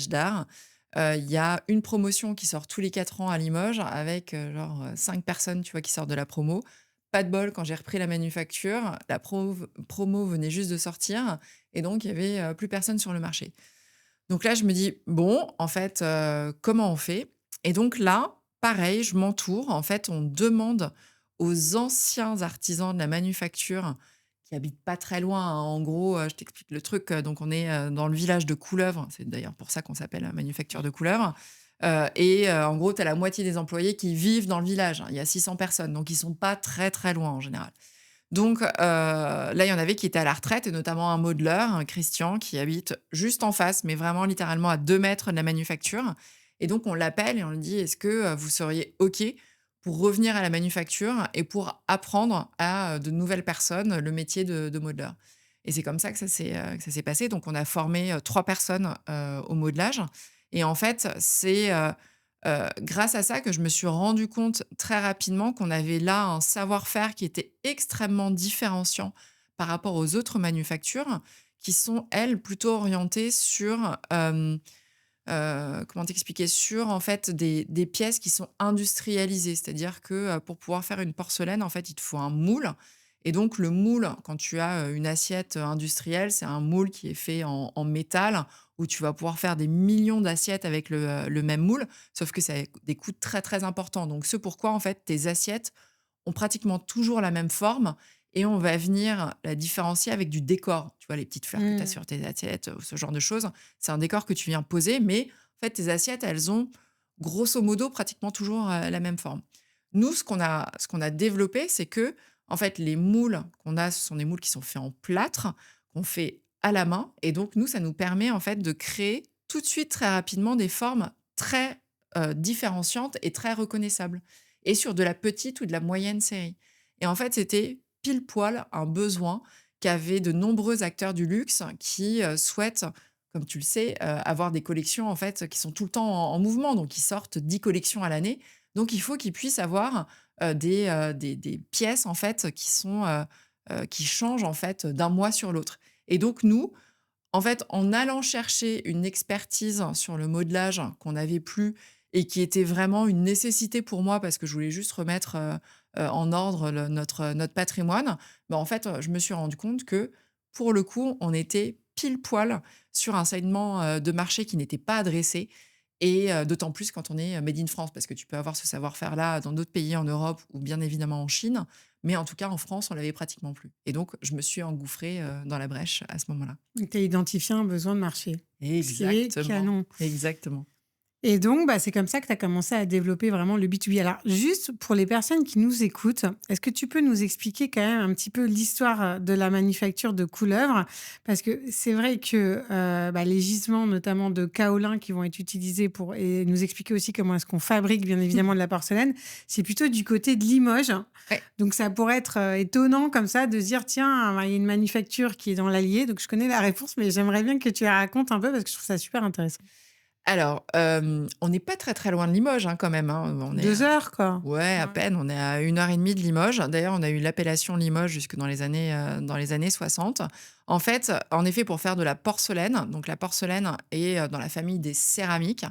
Speaker 2: d'art. Il y a une promotion qui sort tous les 4 ans à Limoges avec, genre, 5 personnes, tu vois, qui sortent de la promo. Pas de bol, quand j'ai repris la manufacture, la promo venait juste de sortir et donc il y avait, plus personne sur le marché. Donc là, je me dis: «Bon, en fait, comment on fait?» Et donc là, pareil, je m'entoure. En fait, on demande aux anciens artisans de la manufacture qui habitent pas très loin, hein. En gros, je t'explique le truc, donc on est, dans le village de Couleuvre. C'est d'ailleurs pour ça qu'on s'appelle, manufacture de Couleuvre, en gros, tu as la moitié des employés qui vivent dans le village, hein. Il y a 600 personnes, donc ils sont pas très, très loin en général. Donc là, il y en avait qui étaient à la retraite et notamment un modeleur, un Christian, qui habite juste en face, mais vraiment littéralement à 2 mètres de la manufacture et donc on l'appelle et on lui dit: «Est-ce que, vous seriez OK pour revenir à la manufacture et pour apprendre à, de nouvelles personnes le métier de modeleur?» et c'est comme ça que ça s'est passé. Donc on a formé, 3 personnes, au modelage et en fait, c'est, grâce à ça que je me suis rendu compte très rapidement qu'on avait là un savoir-faire qui était extrêmement différenciant par rapport aux autres manufactures qui sont, elles, plutôt orientées sur, comment t'expliquer? Sur, en fait, des pièces qui sont industrialisées. C'est-à-dire que, pour pouvoir faire une porcelaine, en fait, il te faut un moule et donc le moule, quand tu as, une assiette, industrielle, c'est un moule qui est fait en métal où tu vas pouvoir faire des millions d'assiettes avec le même moule, sauf que ça a des coûts très, très importants. Donc ce pourquoi, en fait, tes assiettes ont pratiquement toujours la même forme et on va venir la différencier avec du décor. Tu vois, les petites fleurs que tu as
Speaker 1: Mmh.
Speaker 2: sur tes assiettes ou ce genre de choses, c'est un décor que tu viens poser, mais en fait, tes assiettes, elles ont grosso modo pratiquement toujours la même forme. Nous, ce qu'on a développé, c'est que, en fait, les moules qu'on a, ce sont des moules qui sont faits en plâtre, qu'on fait à la main. Et donc, nous, ça nous permet, en fait, de créer tout de suite, très rapidement, des formes très différenciantes et très reconnaissables. Et sur de la petite ou de la moyenne série. Et en fait, c'était pile poil un besoin qu'avaient de nombreux acteurs du luxe qui souhaitent, comme tu le sais, avoir des collections en fait qui sont tout le temps en mouvement. Donc, ils sortent 10 collections à l'année. Donc, il faut qu'ils puissent avoir des pièces en fait qui changent en fait d'un mois sur l'autre. Et donc, nous, en fait, en allant chercher une expertise sur le modelage qu'on n'avait plus et qui était vraiment une nécessité pour moi parce que je voulais juste remettre, en ordre notre patrimoine, bah, en fait, je me suis rendu compte que, pour le coup, on était pile poil sur un segment, de marché qui n'était pas adressé et d'autant plus quand on est, made in France parce que tu peux avoir ce savoir-faire-là dans d'autres pays en Europe ou bien évidemment en Chine, mais en tout cas en France, on l'avait pratiquement plus et donc je me suis engouffrée, dans la brèche à ce moment-là.
Speaker 1: Tu as identifié un besoin de marché, ce qui est
Speaker 2: Exactement,
Speaker 1: canon.
Speaker 2: exactement.
Speaker 1: Et donc, bah, c'est comme ça que tu as commencé à développer vraiment le B2B. Alors, juste pour les personnes qui nous écoutent, est-ce que tu peux nous expliquer quand même un petit peu l'histoire de la manufacture de couleuvres? Parce que c'est vrai que bah, les gisements, notamment de kaolin, qui vont être utilisés pour et nous expliquer aussi comment est-ce qu'on fabrique, bien évidemment, de la porcelaine, c'est plutôt du côté de Limoges.
Speaker 2: Ouais.
Speaker 1: Donc, ça pourrait être étonnant comme ça de se dire, tiens, il y a une manufacture qui est dans l'Allier. Donc, je connais la réponse, mais j'aimerais bien que tu la racontes un peu parce que je trouve ça super intéressant.
Speaker 2: Alors, on n'est pas très, très loin de Limoges, hein, quand même, hein. On est
Speaker 1: 2
Speaker 2: à
Speaker 1: heures, quoi.
Speaker 2: ouais, à
Speaker 1: Ouais.
Speaker 2: peine, on est à 1 heure et demie de Limoges. D'ailleurs, on a eu l'appellation Limoges jusque dans les années 60. En fait, en effet, pour faire de la porcelaine, donc la porcelaine est, dans la famille des céramiques.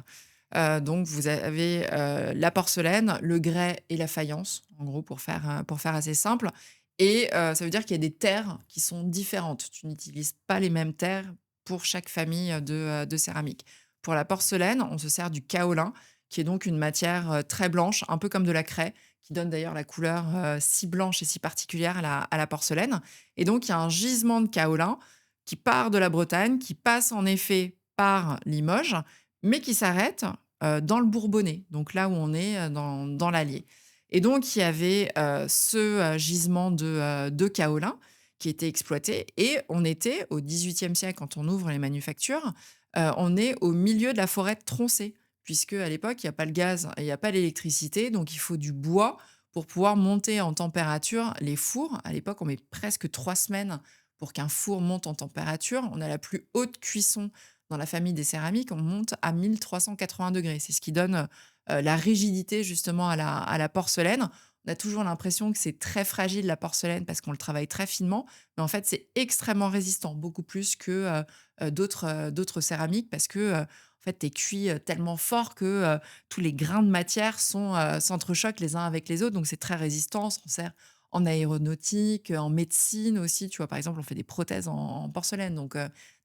Speaker 2: Donc vous avez, la porcelaine, le grès et la faïence, en gros, pour faire assez simple et ça veut dire qu'il y a des terres qui sont différentes. Tu n'utilises pas les mêmes terres pour chaque famille, de céramique. Pour la porcelaine, on se sert du kaolin, qui est donc une matière, très blanche, un peu comme de la craie, qui donne d'ailleurs la couleur, si blanche et si particulière à la porcelaine et donc il y a un gisement de kaolin qui part de la Bretagne, qui passe en effet par Limoges, mais qui s'arrête, dans le Bourbonnais, donc là où on est, dans l'Allier et donc il y avait, ce, gisement de kaolin qui était exploité et on était au XVIIIe siècle quand on ouvre les manufactures, on est au milieu de la forêt de Tronçais puisque à l'époque, il y a pas le gaz et il y a pas l'électricité, donc il faut du bois pour pouvoir monter en température les fours. À l'époque, on met presque 3 semaines pour qu'un four monte en température. On a la plus haute cuisson dans la famille des céramiques, on monte à 1 380 degrés. C'est ce qui donne, la rigidité justement à la porcelaine. On a toujours l'impression que c'est très fragile la porcelaine parce qu'on le travaille très finement, mais en fait, c'est extrêmement résistant, beaucoup plus que, d'autres céramiques parce que, en fait, tu es cuit, tellement fort que, tous les grains de matière s'entrechoquent les uns avec les autres, donc c'est très résistant. On s'en sert en aéronautique, en médecine aussi, tu vois? Par exemple, on fait des prothèses en porcelaine, donc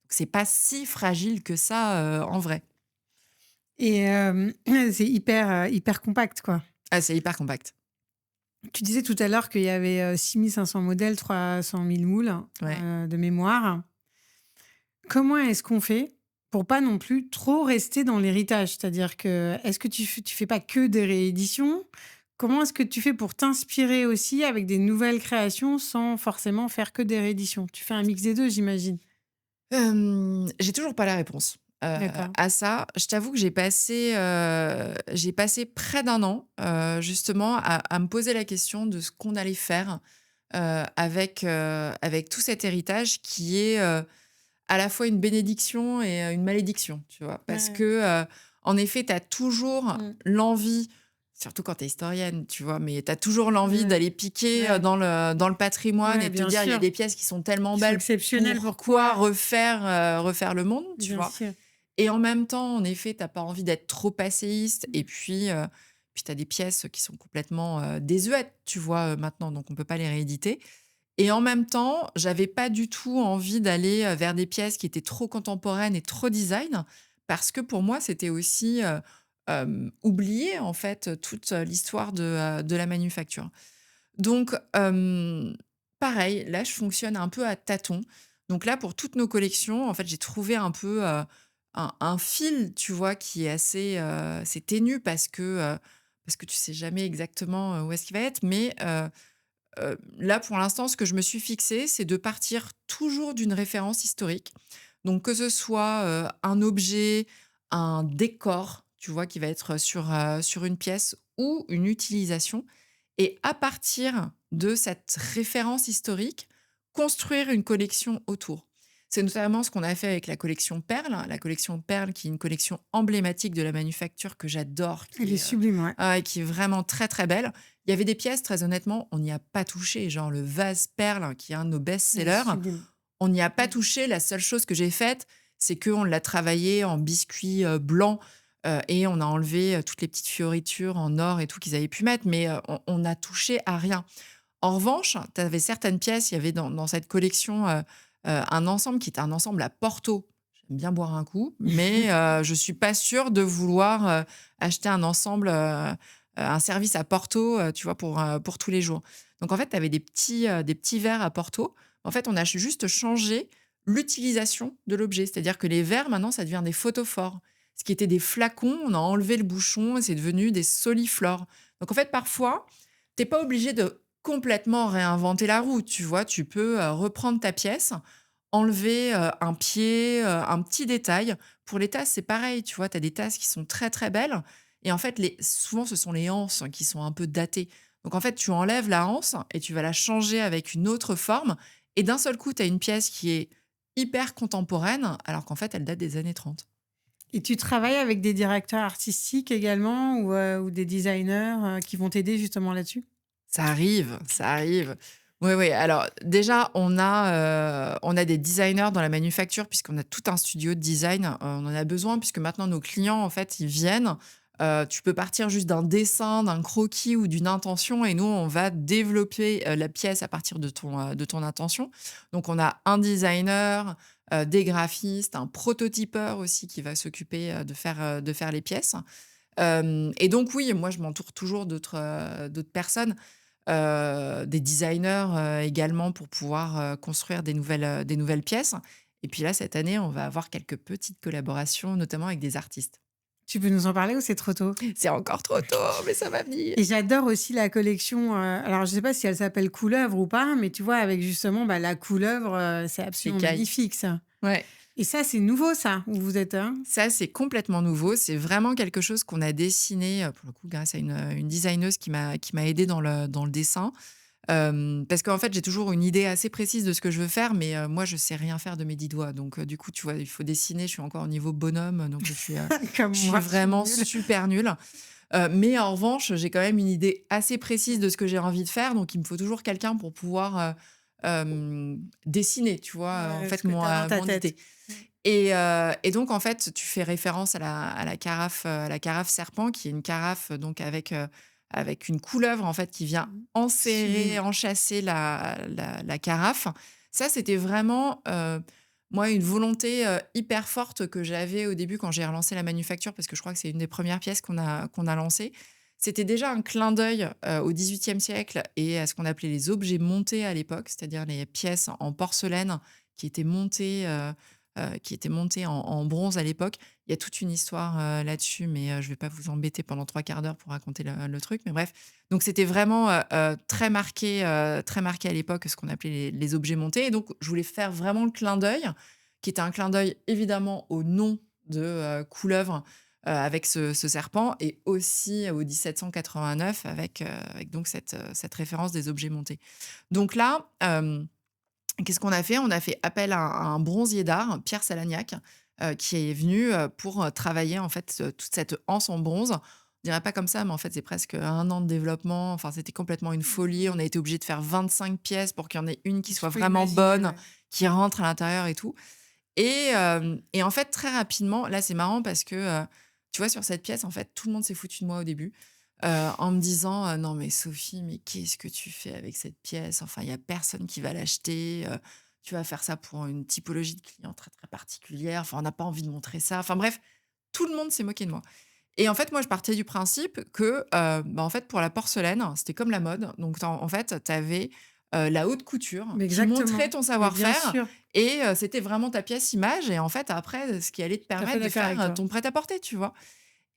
Speaker 2: c'est pas si fragile que ça, en vrai.
Speaker 1: Et c'est hyper compact, quoi.
Speaker 2: Ah, c'est hyper compact.
Speaker 1: Tu disais tout à l'heure qu'il y avait, 6 500 modèles, 300 000 moules,
Speaker 2: Ouais.
Speaker 1: de mémoire. Comment est-ce qu'on fait pour pas non plus trop rester dans l'héritage? C'est-à-dire que, est-ce que tu fais pas que des rééditions? Comment est-ce que tu fais pour t'inspirer aussi avec des nouvelles créations sans forcément faire que des rééditions? Tu fais un mix des 2, j'imagine?
Speaker 2: J'ai toujours pas la réponse,
Speaker 1: D'accord.
Speaker 2: à ça. Je t'avoue que j'ai passé près d'1 an, justement à me poser la question de ce qu'on allait faire, avec tout cet héritage qui est, à la fois une bénédiction et une malédiction, tu vois? Parce
Speaker 1: Ouais.
Speaker 2: que, en effet, tu as toujours
Speaker 1: Mmh.
Speaker 2: l'envie, surtout quand tu es historienne, tu vois? Mais tu as toujours l'envie
Speaker 1: Ouais,
Speaker 2: d'aller piquer,
Speaker 1: ouais,
Speaker 2: dans le patrimoine
Speaker 1: ouais,
Speaker 2: et de te
Speaker 1: bien
Speaker 2: dire: «Il y a
Speaker 1: sûr.
Speaker 2: des pièces qui sont tellement
Speaker 1: Qui sont
Speaker 2: belles,
Speaker 1: exceptionnels,
Speaker 2: pourquoi
Speaker 1: pourquoi?
Speaker 2: refaire le monde?» tu
Speaker 1: Bien
Speaker 2: vois?
Speaker 1: sûr.
Speaker 2: Et en même temps, en effet, tu as pas envie d'être trop passéiste et
Speaker 1: Mmh.
Speaker 2: puis tu as des pièces qui sont complètement, désuètes, tu vois, maintenant, donc on peut pas les rééditer. Et en même temps, j'avais pas du tout envie d'aller, vers des pièces qui étaient trop contemporaines et trop design, parce que pour moi, c'était aussi, oublier, en fait, toute, l'histoire de la manufacture. Donc, pareil, là, je fonctionne un peu à tâtons. Donc là, pour toutes nos collections, en fait, j'ai trouvé un peu, un fil, tu vois, qui est assez ténu parce que tu sais jamais exactement, où est-ce qu'il va être. Mais, là, pour l'instant, ce que je me suis fixé, c'est de partir toujours d'une référence historique. Donc que ce soit, un objet, un décor, tu vois, qui va être sur une pièce ou une utilisation et à partir de cette référence historique, construire une collection autour. C'est notamment ce qu'on a fait avec la collection Perles, hein, la collection Perles qui est une collection emblématique de la manufacture que j'adore,
Speaker 1: Elle est sublime, ouais.
Speaker 2: qui est vraiment très, très belle. Il y avait des pièces, très honnêtement, on n'y a pas touché, genre le vase Perles qui est un de nos
Speaker 1: Elle est
Speaker 2: best-sellers,
Speaker 1: sublime.
Speaker 2: on n'y a pas
Speaker 1: Mmh.
Speaker 2: touché. La seule chose que j'ai faite, c'est qu'on l'a travaillé en biscuit, blanc, et on a enlevé, toutes les petites fioritures en or et tout qu'ils avaient pu mettre, mais, on n'a touché à rien. En revanche, tu avais certaines pièces, il y avait dans cette collection, un ensemble qui était un ensemble à Porto. J'aime bien boire un coup, mais, je suis pas sûre de vouloir, acheter un ensemble, un service à Porto, tu vois, pour tous les jours. Donc en fait, tu avais des petits verres à Porto. En fait, on a juste changé l'utilisation de l'objet. C'est-à-dire que les verres, maintenant, ça devient des photophores. Ce qui était des flacons, on a enlevé le bouchon et c'est devenu des soliflores. Donc en fait, parfois, t'es pas obligé de complètement réinventer la roue, tu vois? Tu peux, reprendre ta pièce, enlever, un pied, un petit détail. Pour les tasses, c'est pareil, tu vois? Tu as des tasses qui sont très, très belles et en fait, les souvent, ce sont les anses qui sont un peu datées. Donc en fait, tu enlèves la anse et tu vas la changer avec une autre forme et d'un seul coup, tu as une pièce qui est hyper contemporaine alors qu'en fait, elle date des années 30.
Speaker 1: Et tu travailles avec des directeurs artistiques également ou des designers, qui vont t'aider justement là-dessus?
Speaker 2: Ça arrive, ça arrive. Oui, oui. Alors déjà, on a des designers dans la manufacture puisqu'on a tout un studio de design. On en a besoin puisque maintenant nos clients, en fait, ils viennent. Tu peux partir juste d'un dessin, d'un croquis ou d'une intention et nous, on va développer, la pièce à partir de ton intention. Donc on a un designer, des graphistes, un prototypeur aussi qui va s'occuper, de faire les pièces. Hem Et donc oui, moi, je m'entoure toujours d'autres personnes, des designers, également pour pouvoir, construire des nouvelles pièces et puis là, cette année, on va avoir quelques petites collaborations, notamment avec des artistes.
Speaker 1: Tu peux nous en parler ou c'est trop tôt?
Speaker 2: C'est encore trop tôt, mais ça va venir.
Speaker 1: Et j'adore aussi la collection, alors je sais pas si elle s'appelle Couleuvre ou pas, mais tu vois avec justement, bah, la couleuvre, c'est absolument
Speaker 2: Écaille.
Speaker 1: magnifique ça.
Speaker 2: Ouais.
Speaker 1: Et ça, c'est nouveau ça, où vous êtes, hein?
Speaker 2: Ça, c'est complètement nouveau. C'est vraiment quelque chose qu'on a dessiné, pour le coup, grâce à une designeuse qui m'a aidée dans le dessin. Parce qu'en fait, j'ai toujours une idée assez précise de ce que je veux faire, mais moi, je sais rien faire de mes 10 doigts. Donc du coup, tu vois, il faut dessiner. Je suis encore au niveau bonhomme, donc
Speaker 1: Comme
Speaker 2: je suis
Speaker 1: moi, je suis
Speaker 2: vraiment
Speaker 1: nulle.
Speaker 2: super nulle. Mais en revanche, j'ai quand même une idée assez précise de ce que j'ai envie de faire, donc il me faut toujours quelqu'un pour pouvoir, dessiner, tu vois, en
Speaker 1: Ouais, ce
Speaker 2: fait,
Speaker 1: que tu as dans ta
Speaker 2: mon
Speaker 1: tête.
Speaker 2: idée. Et donc en fait, tu fais référence à la carafe serpent qui est une carafe, donc avec une couleuvre, en fait, qui vient
Speaker 1: Mmh.
Speaker 2: enserrer,
Speaker 1: Sublime.
Speaker 2: enchâsser la carafe. Ça, c'était vraiment, moi, une volonté, hyper forte que j'avais au début quand j'ai relancé la manufacture, parce que je crois que c'est une des premières pièces qu'on a lancées. C'était déjà un clin d'œil, au XVIIIe siècle et à ce qu'on appelait les objets montés à l'époque, c'est-à-dire les pièces en porcelaine qui étaient montées, en bronze à l'époque. Il y a toute une histoire, là-dessus, mais je vais pas vous embêter pendant 3 quarts d'heure pour raconter le truc, mais bref. Donc c'était vraiment, très marqué à l'époque, ce qu'on appelait les objets montés et donc je voulais faire vraiment le clin d'œil, qui était un clin d'œil évidemment au nom de, Couleuvre, avec ce serpent et aussi au 1789 avec donc cette référence des objets montés. Donc là, qu'est-ce qu'on a fait? On a fait appel à un bronzier d'art, Pierre Salagnac, qui est venu, pour, travailler en fait, toute cette anse en bronze. On dirait pas comme ça, mais en fait, c'est presque 1 an de développement. Enfin, c'était complètement une folie. On a été obligé de faire 25 pièces pour qu'il y en ait une qui
Speaker 1: Je
Speaker 2: soit
Speaker 1: peux
Speaker 2: vraiment
Speaker 1: imaginer,
Speaker 2: bonne,
Speaker 1: ouais.
Speaker 2: qui rentre à l'intérieur et tout. Et en fait, très rapidement, là, c'est marrant parce que, tu vois, sur cette pièce, en fait, tout le monde s'est foutu de moi au début, en me disant, «Non mais Sophie, mais qu'est-ce que tu fais avec cette pièce? Enfin, il y a personne qui va l'acheter, tu vas faire ça pour une typologie de client très, très particulière. Enfin, on n'a pas envie de montrer ça». Enfin bref, tout le monde s'est moqué de moi. Et en fait, moi, je partais du principe que, en fait, pour la porcelaine, c'était comme la mode. Donc en fait, tu avais, la haute couture
Speaker 1: Mais
Speaker 2: qui montrait
Speaker 1: exactement,
Speaker 2: ton
Speaker 1: mais bien
Speaker 2: savoir-faire
Speaker 1: sûr,
Speaker 2: et c'était vraiment ta pièce image et en fait, après, ce qui allait te
Speaker 1: tout à fait
Speaker 2: permettre de
Speaker 1: d'accord avec
Speaker 2: faire,
Speaker 1: toi.
Speaker 2: ton prêt-à-porter, tu vois?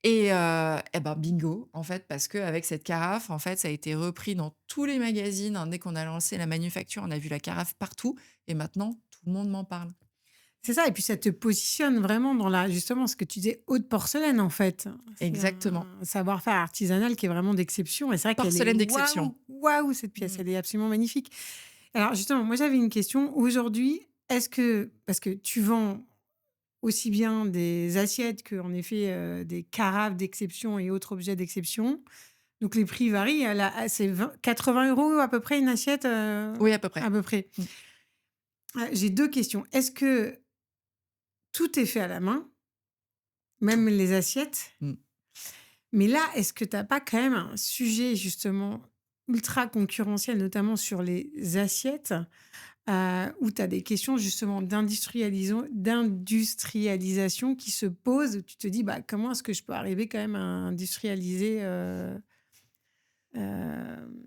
Speaker 2: Et ben, bingo, en fait, parce qu'avec cette carafe, en fait, ça a été repris dans tous les magazines, hein. Dès qu'on a lancé la manufacture, on a vu la carafe partout et maintenant tout le monde m'en parle.
Speaker 1: C'est ça et puis ça te positionne vraiment dans la justement ce que tu disais, haute porcelaine, en fait. C'est
Speaker 2: Exactement.
Speaker 1: un savoir-faire artisanal qui est vraiment d'exception et c'est vrai qu'elle est
Speaker 2: Porcelaine d'exception.
Speaker 1: waouh, waouh cette pièce,
Speaker 2: Mmh.
Speaker 1: elle est absolument magnifique. Alors justement, moi j'avais une question. Aujourd'hui, est-ce que parce que tu vends aussi bien des assiettes qu'en effet, des carafes d'exception et autres objets d'exception, donc les prix varient, là, c'est 80 € à peu près une assiette,
Speaker 2: Oui, à peu près.
Speaker 1: à peu près?
Speaker 2: Mmh.
Speaker 1: J'ai 2 questions. Est-ce que tout est fait à la main,
Speaker 2: Tout.
Speaker 1: même les assiettes?
Speaker 2: Mmh.
Speaker 1: Mais là, est-ce que tu as pas quand même un sujet justement ultra concurrentiel, notamment sur les assiettes, où tu as des questions justement d'industrialisation qui se posent, où tu te dis: «Bah, comment est-ce que je peux arriver quand même à industrialiser?»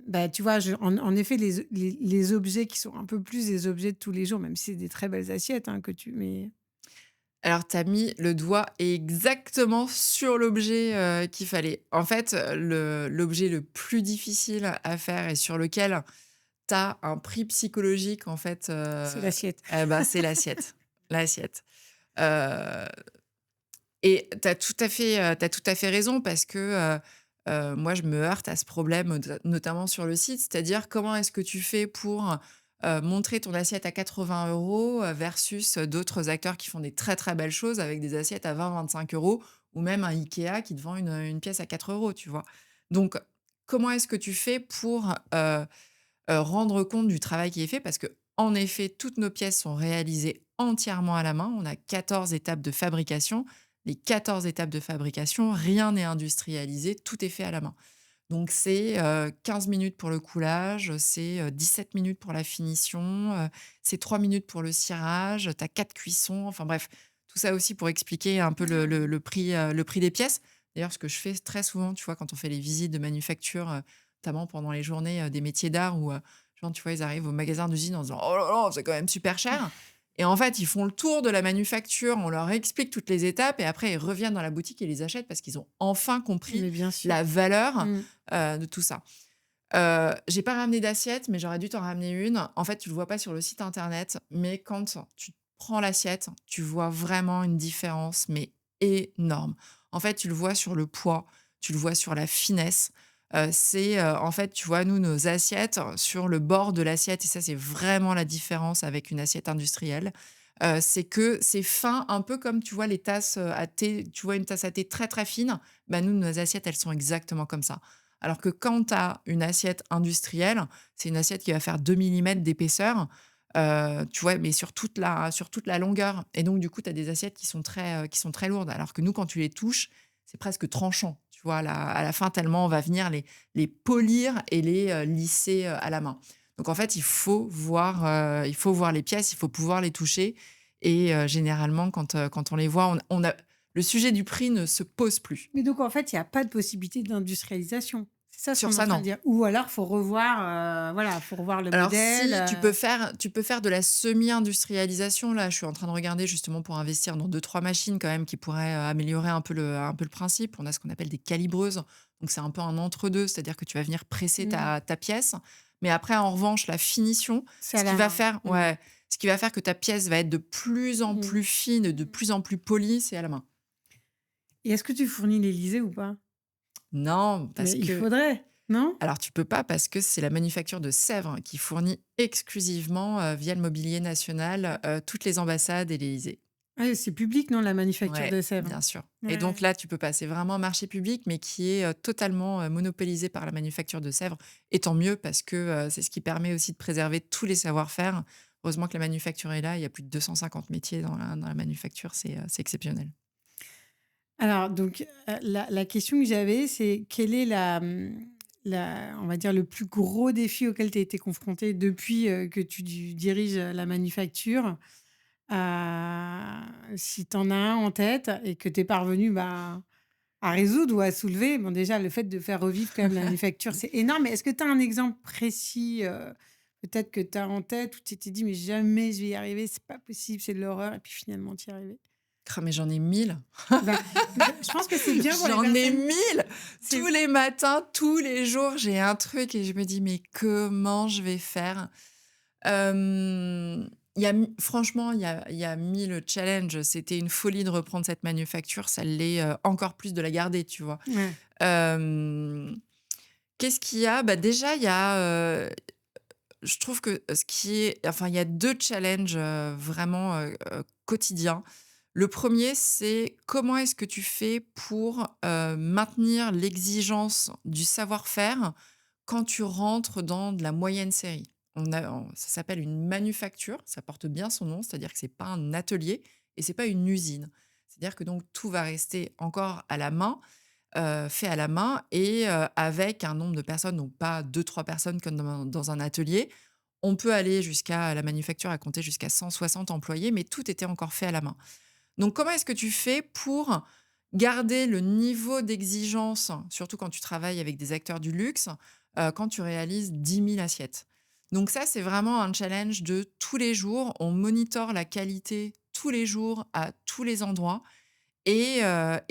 Speaker 1: bah, tu vois, en effet, les objets qui sont un peu plus des objets de tous les jours, même si c'est des très belles assiettes, hein, que tu mais
Speaker 2: Alors, tu as mis le doigt exactement sur l'objet, qu'il fallait. En fait, l'objet le plus difficile à faire et sur lequel tu as un prix psychologique, en fait,
Speaker 1: c'est l'assiette.
Speaker 2: bah, c'est l'assiette. L'assiette. Heu et tu tout à fait raison parce que, moi, je me heurte à ce problème, notamment sur le site. C'est-à-dire, comment est-ce que tu fais pour, montrer ton assiette à 80 € versus, d'autres acteurs qui font des très, très belles choses avec des assiettes à 20-25 € ou même un IKEA qui te vend une pièce à 4 €, tu vois? Donc, comment est-ce que tu fais pour, rendre compte du travail qui est fait? Parce que en effet, toutes nos pièces sont réalisées entièrement à la main. On a 14 étapes de fabrication. Les 14 étapes de fabrication, rien n'est industrialisé, tout est fait à la main. Donc c'est, 15 minutes pour le coulage, c'est, 17 minutes pour la finition, c'est 3 minutes pour le cirage, tu as 4 cuissons, enfin bref, tout ça aussi pour expliquer un peu le prix des pièces. D'ailleurs, ce que je fais très souvent, tu vois, quand on fait les visites de manufacture, notamment pendant les journées, des métiers d'art où, genre, tu vois, ils arrivent au magasin d'usine en se disant: «Oh là là, c'est quand même super cher». Et en fait, ils font le tour de la manufacture, on leur explique toutes les étapes et après ils reviennent dans la boutique et les achètent parce qu'ils ont enfin compris
Speaker 1: Mais bien sûr.
Speaker 2: la valeur,
Speaker 1: Mmh.
Speaker 2: de tout ça. J'ai pas ramené d'assiette, mais j'aurais dû t'en ramener une. En fait, tu le vois pas sur le site internet, mais quand tu prends l'assiette, tu vois vraiment une différence, mais énorme. En fait, tu le vois sur le poids, tu le vois sur la finesse. En fait, tu vois, nous, nos assiettes, sur le bord de l'assiette et ça, c'est vraiment la différence avec une assiette industrielle, c'est que c'est fin, un peu comme, tu vois, les tasses, à thé. Tu vois une tasse à thé très, très fine? Bah, nous, nos assiettes, elles sont exactement comme ça. Alors que quand tu as une assiette industrielle, c'est une assiette qui va faire 2 millimètres d'épaisseur, tu vois? Mais sur toute la longueur et donc du coup, tu as des assiettes qui sont très lourdes. Alors que nous, quand tu les touches, c'est presque tranchant, tu vois? À la fin, tellement on va venir les polir et les, lisser, à la main. Donc en fait, il faut voir les pièces, il faut pouvoir les toucher et généralement quand on les voit, on a le sujet du prix ne se pose plus.
Speaker 1: Mais donc en fait, il y a pas de possibilité d'industrialisation? C'est ça ce
Speaker 2: Sur
Speaker 1: qu'on est en
Speaker 2: ça,
Speaker 1: train de
Speaker 2: non.
Speaker 1: dire? Ou alors faut revoir, voilà, faut revoir le
Speaker 2: Alors
Speaker 1: modèle,
Speaker 2: si, tu peux faire de la semi-industrialisation. Là, je suis en train de regarder justement pour investir dans deux trois machines quand même qui pourraient, améliorer un peu le principe. On a ce qu'on appelle des calibreuses, donc c'est un peu un entre-deux, c'est-à-dire que tu vas venir presser
Speaker 1: mmh,
Speaker 2: ta pièce. Mais après, en revanche, la finition,
Speaker 1: c'est à la main. Mmh.
Speaker 2: ce qui va faire que ta pièce va être de plus en
Speaker 1: Mmh.
Speaker 2: plus fine, de plus en plus polie, c'est à la main.
Speaker 1: Et est-ce que tu fournis l'Élysée ou pas?
Speaker 2: Non, parce
Speaker 1: Mais il
Speaker 2: que
Speaker 1: faudrait, non?
Speaker 2: alors tu peux pas parce que c'est la manufacture de Sèvres qui fournit exclusivement, via le mobilier national, toutes les ambassades et l'Élysée.
Speaker 1: Ah, c'est public, non, la manufacture
Speaker 2: Ouais,
Speaker 1: de Sèvres?
Speaker 2: bien sûr et donc
Speaker 1: Ouais.
Speaker 2: là, tu peux pas. C'est vraiment un marché public, mais qui est, totalement, monopolisé par la manufacture de Sèvres et tant mieux parce que, c'est ce qui permet aussi de préserver tous les savoir-faire. Heureusement que la manufacture est là, il y a plus de 250 métiers dans la manufacture, c'est exceptionnel.
Speaker 1: Alors donc, la question que j'avais, c'est quel est on va dire, le plus gros défi auquel tu as été confrontée depuis, que tu diriges, la manufacture? Si tu en as un en tête et que tu es parvenue, bah, à résoudre ou à soulever. Bon, déjà, le fait de faire revivre quand même la manufacture, c'est énorme. Mais est-ce que tu as un exemple précis, peut-être que tu as en tête où tu t'es dit: «Mais jamais je vais y arriver, c'est pas possible, c'est de l'horreur» et puis finalement tu y es arrivée?
Speaker 2: Ah mais j'en ai 1000.
Speaker 1: Bah, je pense que c'est bien pour les
Speaker 2: J'en ai
Speaker 1: personnes
Speaker 2: 1000. Tous
Speaker 1: c'est
Speaker 2: les matins, tous les jours, j'ai un truc et je me dis: «Mais comment je vais faire?» Il y a mi franchement, il y a 1000 challenges. C'était une folie de reprendre cette manufacture, ça l'est, encore plus de la garder, tu vois?
Speaker 1: ouais.
Speaker 2: Hem, Qu'est-ce qu'il y a? Bah, déjà, il y a, je trouve que ce qui est enfin, il y a 2 challenges, vraiment, quotidiens. Le premier, c'est comment est-ce que tu fais pour, maintenir l'exigence du savoir-faire quand tu rentres dans de la moyenne série? Ça s'appelle une manufacture, ça porte bien son nom, c'est-à-dire que c'est pas un atelier et c'est pas une usine. C'est-à-dire que donc tout va rester encore à la main, fait à la main et avec un nombre de personnes, donc pas deux trois personnes comme dans un atelier. On peut aller jusqu'à la manufacture à compter jusqu'à 160 employés, mais tout était encore fait à la main. Donc comment est-ce que tu fais pour garder le niveau d'exigence, surtout quand tu travailles avec des acteurs du luxe, quand tu réalises 10 000 assiettes? Donc ça, c'est vraiment un challenge de tous les jours. On monitore la qualité tous les jours à tous les endroits et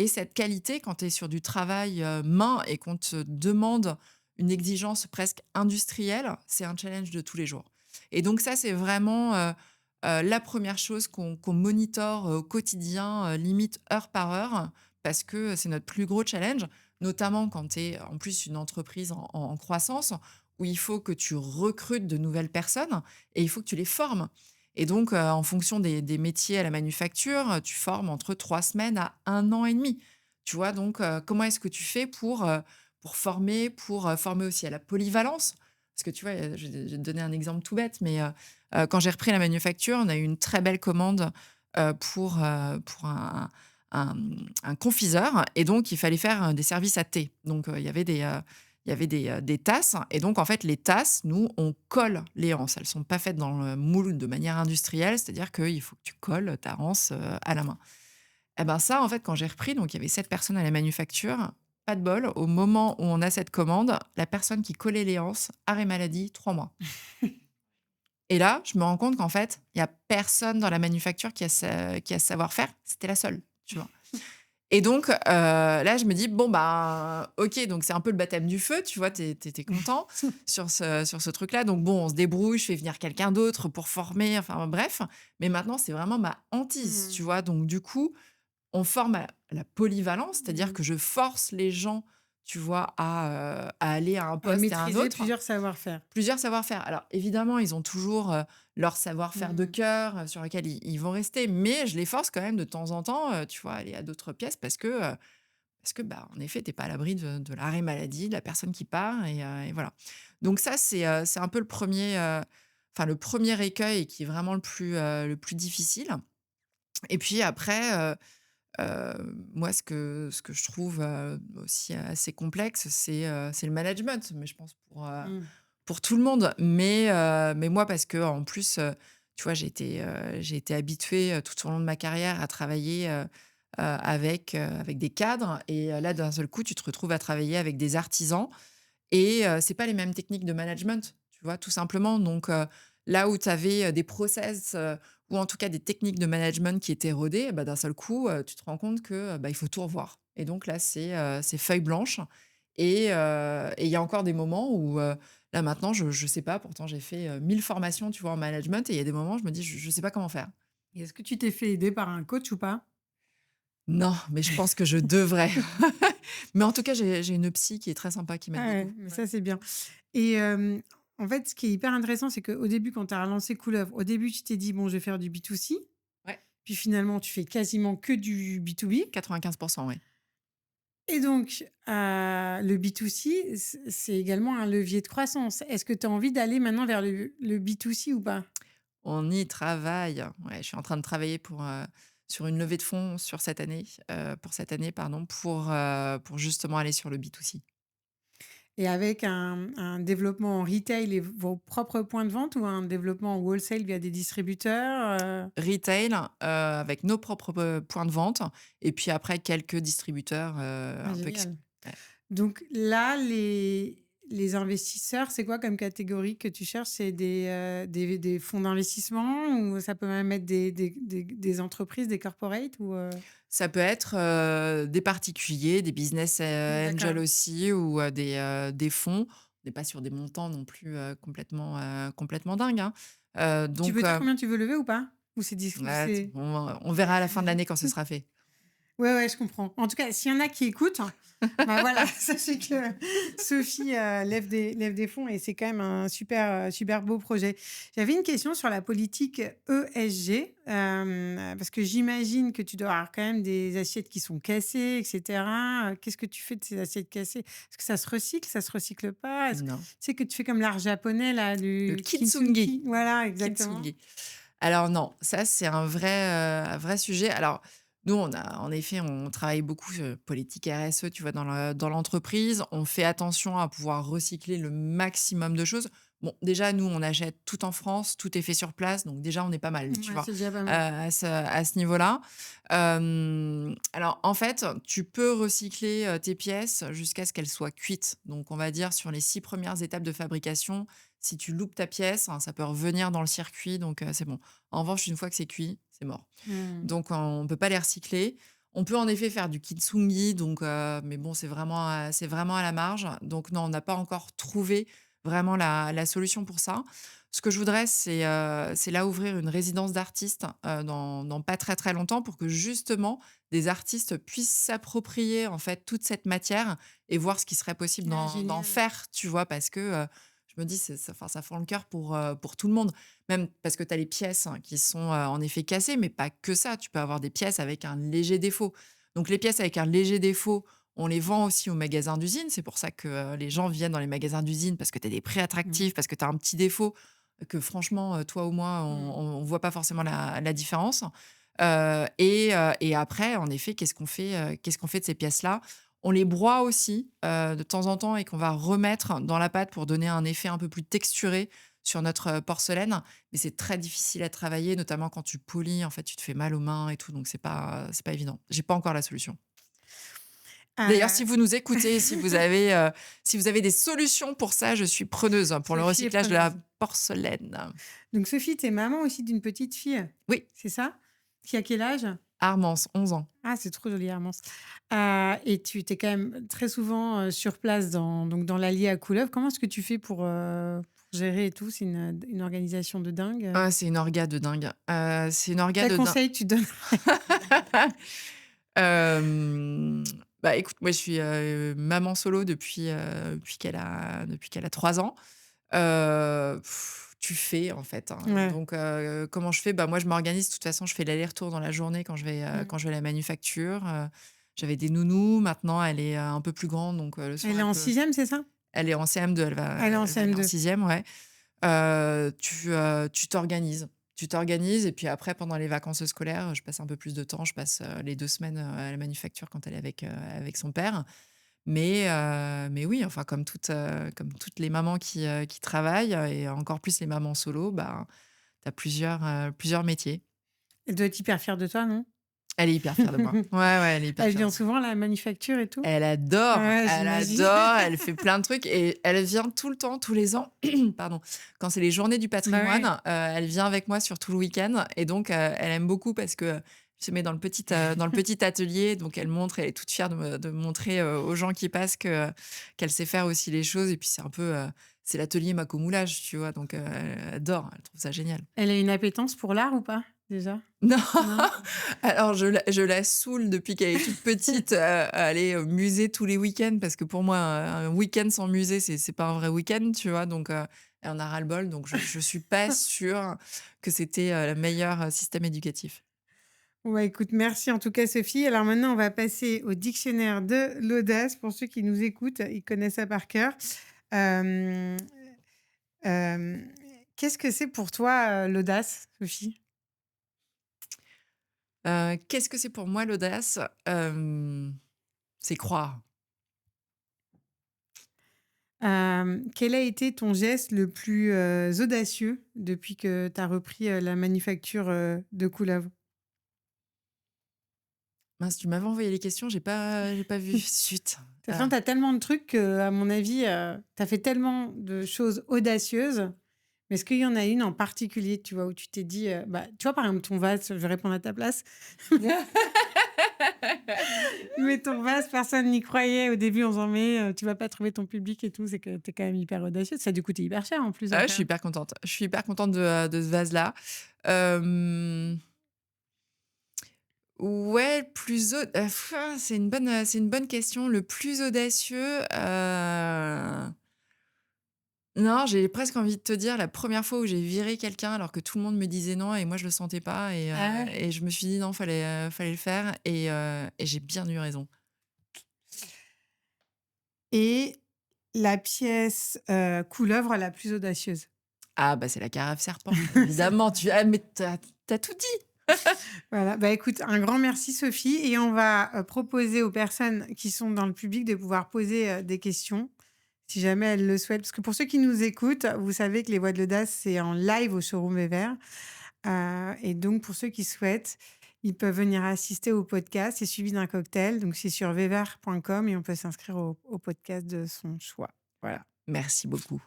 Speaker 2: cette qualité, quand tu es sur du travail, main et qu'on te demande une exigence presque industrielle, c'est un challenge de tous les jours. Et donc ça, c'est vraiment, la première chose qu'on monitore, au quotidien, limite heure par heure, parce que c'est notre plus gros challenge, notamment quand tu es en plus une entreprise en croissance, où il faut que tu recrutes de nouvelles personnes et il faut que tu les formes. Et donc, en fonction des métiers à la manufacture, tu formes entre 3 semaines à 1 an et demi. Tu vois? Donc, comment est-ce que tu fais pour former aussi à la polyvalence? Parce que tu vois, je vais te donner un exemple tout bête, mais, quand j'ai repris la manufacture, on a eu une très belle commande, pour un confiseur et donc il fallait faire, des services à thé. Donc, il y avait des tasses et donc en fait, les tasses, nous, on colle les anses. Elles sont pas faites dans le moule de manière industrielle, c'est-à-dire qu'il faut que tu colles ta anse, à la main. Et ben ça, en fait, quand j'ai repris, donc il y avait 7 personnes à la manufacture, pas de bol, au moment où on a cette commande, la personne qui collait les anses, arrêt maladie, 3 mois. Et là, je me rends compte qu'en fait, il y a personne dans la manufacture qui a ce savoir-faire, c'était la seule, tu vois? Et donc, là, je me dis: «Bon, bah, OK», donc c'est un peu le baptême du feu, tu vois? Tu es content sur ce truc-là. Donc bon, on se débrouille, je fais venir quelqu'un d'autre pour former, enfin bref. Mais maintenant, c'est vraiment ma hantise, tu
Speaker 1: Mmh.
Speaker 2: vois? Donc du coup, on forme à la polyvalence, c'est-à-dire
Speaker 1: Mmh.
Speaker 2: que je force les gens, tu vois, à aller à un
Speaker 1: À
Speaker 2: poste et à un
Speaker 1: maîtriser
Speaker 2: autre.
Speaker 1: plusieurs savoir-faire.
Speaker 2: Plusieurs savoir-faire. Alors évidemment, ils ont toujours, leur savoir-faire de
Speaker 1: Mmh.
Speaker 2: cœur, sur lequel ils vont rester, mais je les force quand même de temps en temps, tu vois, à aller à d'autres pièces parce que, bah, en effet, tu es pas à l'abri de l'arrêt maladie, de la personne qui part et voilà. Donc ça, c'est un peu le premier, enfin le premier écueil et qui est vraiment le plus difficile et puis après, moi ce que je trouve, aussi assez complexe, c'est le management, mais je pense
Speaker 1: Mmh.
Speaker 2: pour tout le monde. Mais moi parce qu'en plus, tu vois, j'ai été habituée, tout au long de ma carrière à travailler, avec des cadres et là, d'un seul coup, tu te retrouves à travailler avec des artisans et c'est pas les mêmes techniques de management, tu vois? Tout simplement. Donc là où tu avais, des process, ou en tout cas des techniques de management qui étaient rodées, bah, d'un seul coup, tu te rends compte que, bah, il faut tout revoir et donc là, c'est feuille blanche et il y a encore des moments où, là maintenant je sais pas, pourtant j'ai fait, 1000 formations, tu vois, en management et il y a des moments, je me dis: «Je sais pas comment faire».
Speaker 1: Et est-ce que tu t'es fait aider par un coach ou pas?
Speaker 2: Non, mais je pense que je devrais. Mais en tout cas, j'ai une psy qui est très sympa, qui m'aide
Speaker 1: Ah
Speaker 2: beaucoup.
Speaker 1: ouais, mais
Speaker 2: Ouais.
Speaker 1: ça, c'est bien. Et en fait, ce qui est hyper intéressant, c'est qu'au début, quand tu as relancé Couleuvre, au début, tu t'es dit: «Bon, je vais faire du B2C»,
Speaker 2: Ouais,
Speaker 1: puis finalement, tu fais quasiment que du B2B
Speaker 2: 95 ouais.
Speaker 1: et donc le B2C, c'est également un levier de croissance. Est-ce que tu as envie d'aller maintenant vers le B2C ou pas?
Speaker 2: On y travaille. Ouais, je suis en train de travailler sur une levée de fonds sur cette année, pour cette année, pardon, pour justement aller sur le B2C.
Speaker 1: Et avec un développement en retail et vos propres points de vente ou un développement en wholesale via des distributeurs?
Speaker 2: Retail, avec nos propres, points de vente et puis après quelques distributeurs,
Speaker 1: Ah
Speaker 2: un peu
Speaker 1: génial.
Speaker 2: ouais.
Speaker 1: Donc là, les investisseurs, c'est quoi comme catégorie que tu cherches? C'est des fonds d'investissement ou ça peut même être des entreprises, des corporates ou
Speaker 2: Ça peut être, des particuliers, des business, angels
Speaker 1: D'accord.
Speaker 2: aussi ou, des fonds. On n'est pas sur des montants non plus, complètement dingues, hein.
Speaker 1: Tu peux
Speaker 2: Donc,
Speaker 1: dire combien tu veux lever ou pas? Ou c'est dis ou
Speaker 2: ouais,
Speaker 1: c'est
Speaker 2: on verra à la fin de l'année quand ce sera fait.
Speaker 1: Ouais, ouais, je comprends. En tout cas, s'il y en a qui écoutent, bah voilà, sachez que Sophie lève des fonds et c'est quand même un super beau projet. J'avais une question sur la politique ESG, parce que j'imagine que tu dois avoir quand même des assiettes qui sont cassées, etc. Qu'est-ce que tu fais de ces assiettes cassées? Est-ce que ça se recycle? Ça se recycle pas? Est-ce que tu
Speaker 2: Non.
Speaker 1: sais que tu fais comme l'art japonais, là,
Speaker 2: Le
Speaker 1: du
Speaker 2: kintsugi,
Speaker 1: kintsugi? Voilà, exactement.
Speaker 2: Alors non, ça c'est un vrai sujet. Alors nous, en effet, on travaille beaucoup sur politique RSE, tu vois, dans l'entreprise. On fait attention à pouvoir recycler le maximum de choses. Bon, déjà, nous, on achète tout en France, tout est fait sur place, donc déjà, on est pas mal, tu
Speaker 1: Ouais,
Speaker 2: vois,
Speaker 1: c'est déjà pas mal.
Speaker 2: à ce niveau-là. Alors, en fait, tu peux recycler tes pièces jusqu'à ce qu'elles soient cuites. Donc, on va dire sur les 6 premières étapes de fabrication, si tu loupes ta pièce, hein, ça peut revenir dans le circuit, donc c'est bon. En revanche, une fois que c'est cuit, c'est mort.
Speaker 1: Mmh.
Speaker 2: Donc on ne peut pas les recycler. On peut en effet faire du kintsugi, donc mais bon, c'est vraiment à la marge. Donc non, on n'a pas encore trouvé vraiment la solution pour ça. Ce que je voudrais, c'est là ouvrir une résidence d'artistes, dans pas très, très longtemps pour que justement des artistes puissent s'approprier, en fait, toute cette matière et voir ce qui serait possible
Speaker 1: Ah
Speaker 2: d'en
Speaker 1: génial.
Speaker 2: faire, tu vois? Parce que, je me dis, ça fend le cœur pour tout le monde. Même parce que tu as les pièces, hein, qui sont, en effet cassées, mais pas que ça. Tu peux avoir des pièces avec un léger défaut. Donc les pièces avec un léger défaut, on les vend aussi aux magasins d'usine. C'est pour ça que, les gens viennent dans les magasins d'usine parce que tu as des prix
Speaker 1: Mmh.
Speaker 2: attractifs, parce que tu as un petit défaut, que franchement, toi ou moi,
Speaker 1: Mmh.
Speaker 2: on voit pas forcément la différence. Et après, en effet, qu'est-ce qu'on fait de ces pièces-là? On les broie aussi, de temps en temps et qu'on va remettre dans la pâte pour donner un effet un peu plus texturé sur notre, porcelaine. Mais c'est très difficile à travailler, notamment quand tu polis, en fait, tu te fais mal aux mains et tout, donc c'est pas évident. J'ai pas encore la solution. D'ailleurs, si
Speaker 1: Heu,
Speaker 2: vous nous écoutez, si vous avez des solutions pour ça, je suis preneuse, hein, pour le
Speaker 1: Sophie est
Speaker 2: recyclage de la
Speaker 1: preneuse.
Speaker 2: porcelaine.
Speaker 1: Donc Sophie, tu es maman aussi d'une petite fille,
Speaker 2: Oui,
Speaker 1: c'est ça? Qui a quel âge?
Speaker 2: Armance, 11 ans.
Speaker 1: Ah, c'est trop joli, Hermance. Et tu es quand même très souvent, sur place dans l'Allier à Couleuvre. Comment est-ce que tu fais pour gérer et tout? C'est une organisation de dingue.
Speaker 2: Ah, c'est une orga de dingue. C'est une orga
Speaker 1: Quel
Speaker 2: de din
Speaker 1: conseil tu donnes?
Speaker 2: Hem, Bah, écoute, moi, je suis, maman solo depuis qu'elle a 3 ans. Heu, Tu fais, en fait, hein.
Speaker 1: Ouais.
Speaker 2: Donc comment je fais? Bah, moi, je m'organise. De toute façon, je fais l'aller-retour dans la journée
Speaker 1: Mmh.
Speaker 2: quand je vais à la manufacture. J'avais des nounous. Maintenant, elle est, un peu plus grande, donc le soir,
Speaker 1: Elle est en sixième, c'est ça?
Speaker 2: elle est en CM2,
Speaker 1: Elle est en
Speaker 2: elle va aller en
Speaker 1: CM2.
Speaker 2: 6e, ouais. Tu t'organises. Tu t'organises et puis après, pendant les vacances scolaires, je passe un peu plus de temps. Je passe, les 2 semaines, à la manufacture quand elle est avec son père. Mais oui, enfin, comme toutes les mamans qui travaillent, et encore plus les mamans solo, bah, tu as plusieurs métiers.
Speaker 1: Elle doit être hyper fière de toi, non?
Speaker 2: Elle est hyper fière de moi. Ouais, ouais, elle est hyper
Speaker 1: Elle
Speaker 2: fière
Speaker 1: vient
Speaker 2: de moi.
Speaker 1: souvent à la manufacture et tout? Ouais,
Speaker 2: Elle
Speaker 1: j'imagine.
Speaker 2: adore, elle fait plein de trucs et elle vient tout le temps, tous les ans, pardon, quand c'est les journées du
Speaker 1: Bah
Speaker 2: patrimoine,
Speaker 1: ouais.
Speaker 2: elle vient avec moi sur tout le week-end et donc elle aime beaucoup parce que je se met dans le petit atelier, donc elle montre, elle est toute fière de montrer, aux gens qui passent qu'elle sait faire aussi les choses et puis c'est un peu, c'est l'atelier Macomoulage, tu vois? Donc elle adore, elle trouve ça génial.
Speaker 1: Elle a une appétence pour l'art ou pas? déjà?
Speaker 2: Non,
Speaker 1: Non?
Speaker 2: alors je la saoule depuis qu'elle est toute petite, à aller au musée tous les week-ends parce que pour moi, un week-end sans musée, c'est pas un vrai week-end, tu vois? Donc elle en a ras-le-bol, donc je suis pas sûre que c'était, le meilleur, système éducatif.
Speaker 1: Bon, bah, écoute, merci en tout cas, Sophie. Alors maintenant, on va passer au dictionnaire de l'audace. Pour ceux qui nous écoutent, ils connaissent ça par cœur. Hem, hem, Qu'est-ce que c'est pour toi, l'audace, Sophie?
Speaker 2: Qu'est-ce que c'est pour moi l'audace? C'est croire.
Speaker 1: Quel a été ton geste le plus, audacieux depuis que tu as repris, la manufacture, de couleuvres?
Speaker 2: Mince, tu m'avais envoyé les questions, j'ai pas vu. Zut!
Speaker 1: De toute façon, tu as tellement de trucs qu'à mon avis, tu as fait tellement de choses audacieuses. Mais est-ce qu'il y en a une en particulier, tu vois, où tu t'es dit, bah, tu vois, par exemple, ton vase, je vais répondre à ta place. Mais ton vase, personne n'y croyait. Au début, on s'en met, tu vas pas trouver ton public et tout. C'est que tu es quand même hyper audacieuse. Ça a dû coûter hyper cher en plus à
Speaker 2: Ah ouais, je suis
Speaker 1: faire.
Speaker 2: hyper contente. Je suis hyper contente de ce vase-là. Hem, ouais, plus au c'est une bonne question. Le plus audacieux, non, j'ai presque envie de te dire la première fois où j'ai viré quelqu'un alors que tout le monde me disait non et moi je le sentais pas
Speaker 1: Ah ouais?
Speaker 2: et je me suis dit: «Non, fallait le faire» et j'ai bien eu raison.
Speaker 1: Et la pièce, couleuvre la plus audacieuse?
Speaker 2: Ah bah, c'est la carafe serpent, évidemment, mais tu tout dit!
Speaker 1: Voilà, bah, écoute, un grand merci Sophie et on va, proposer aux personnes qui sont dans le public de pouvoir poser, des questions, si jamais elles le souhaitent. Parce que pour ceux qui nous écoutent, vous savez que les Voix de l'audace, c'est en live au showroom Wever, et donc pour ceux qui souhaitent, ils peuvent venir assister au podcast. C'est suivi d'un cocktail, donc c'est sur wever.com et on peut s'inscrire au podcast de son choix. Voilà.
Speaker 2: Merci beaucoup.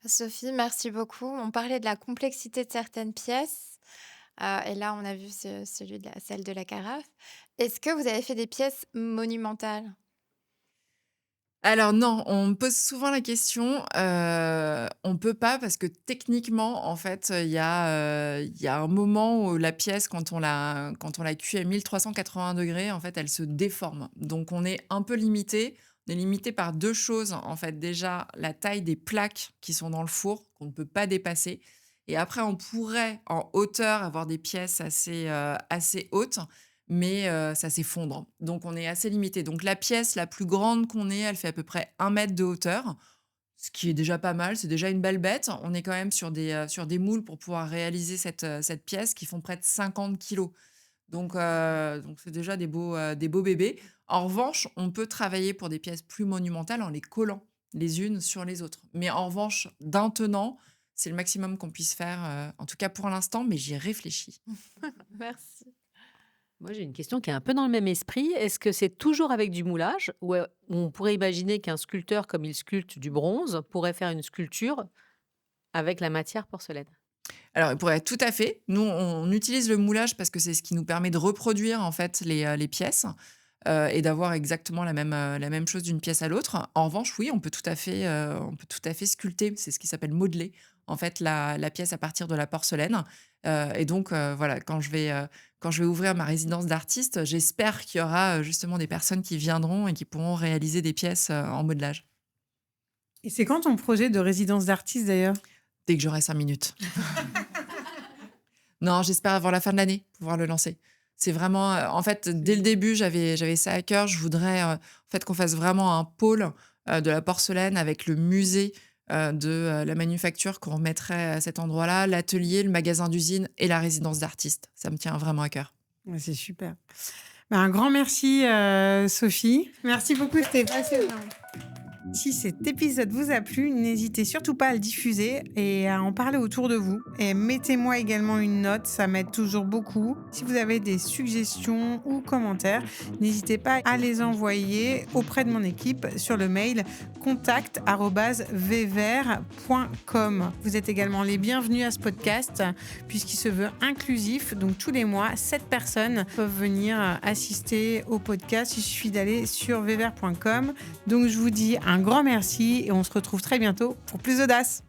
Speaker 3: Sophie, merci beaucoup. On parlait de la complexité de certaines pièces, et là, on a vu celle de la carafe. Est-ce que vous avez fait des pièces monumentales?
Speaker 2: Alors non, on me pose souvent la question, on peut pas parce que techniquement, en fait, il y a un moment où la pièce quand on la cuit à 1380°, en fait, elle se déforme. Donc on est un peu limité. On est limité par 2 choses, en fait. Déjà, la taille des plaques qui sont dans le four, qu'on ne peut pas dépasser et après on pourrait, en hauteur, avoir des pièces assez hautes, mais ça s'effondre. Donc on est assez limité. Donc la pièce la plus grande qu'on ait, elle fait à peu près 1 mètre de hauteur, ce qui est déjà pas mal, c'est déjà une belle bête. On est quand même sur des moules pour pouvoir réaliser cette pièce qui font près de 50 kilos. Donc c'est déjà des beaux bébés. En revanche, on peut travailler pour des pièces plus monumentales en les collant les unes sur les autres. Mais en revanche, d'un tenant, c'est le maximum qu'on puisse faire, en tout cas pour l'instant, mais j'y réfléchis.
Speaker 3: Merci.
Speaker 4: Moi, j'ai une question qui est un peu dans le même esprit. Est-ce que c'est toujours avec du moulage ou on pourrait imaginer qu'un sculpteur, comme il sculpte du bronze, pourrait faire une sculpture avec la matière porcelaine?
Speaker 2: Alors, pour être tout à fait. Nous, on utilise le moulage parce que c'est ce qui nous permet de reproduire, en fait, les pièces, et d'avoir exactement la même chose d'une pièce à l'autre. En revanche, oui, on peut tout à fait sculpter. C'est ce qui s'appelle modeler, en fait, la pièce à partir de la porcelaine. Et donc, voilà, quand je vais ouvrir ma résidence d'artiste, j'espère qu'il y aura, justement des personnes qui viendront et qui pourront réaliser des pièces, en modelage.
Speaker 1: Et c'est quand ton projet de résidence d'artiste d'ailleurs?
Speaker 2: Dès que j'aurai 5 minutes. Non, j'espère avant la fin de l'année pouvoir le lancer. C'est vraiment, en fait, dès le début, j'avais ça à cœur. Je voudrais, en fait, qu'on fasse vraiment un pôle, de la porcelaine avec le musée, de, la manufacture qu'on remettrait à cet endroit-là, l'atelier, le magasin d'usine et la résidence d'artiste. Ça me tient vraiment à cœur.
Speaker 1: Ouais, c'est super. Bah, un grand merci, Sophie. Merci beaucoup, c'était passionnant. Si cet épisode vous a plu, n'hésitez surtout pas à le diffuser et à en parler autour de vous. Et mettez-moi également une note, ça m'aide toujours beaucoup. Si vous avez des suggestions ou commentaires, n'hésitez pas à les envoyer auprès de mon équipe sur le mail contact@vever.com. Vous êtes également les bienvenus à ce podcast puisqu'il se veut inclusif. Donc tous les mois, 7 personnes peuvent venir assister au podcast. Il suffit d'aller sur vever.com. Donc je vous dis un grand merci et on se retrouve très bientôt pour plus d'audace.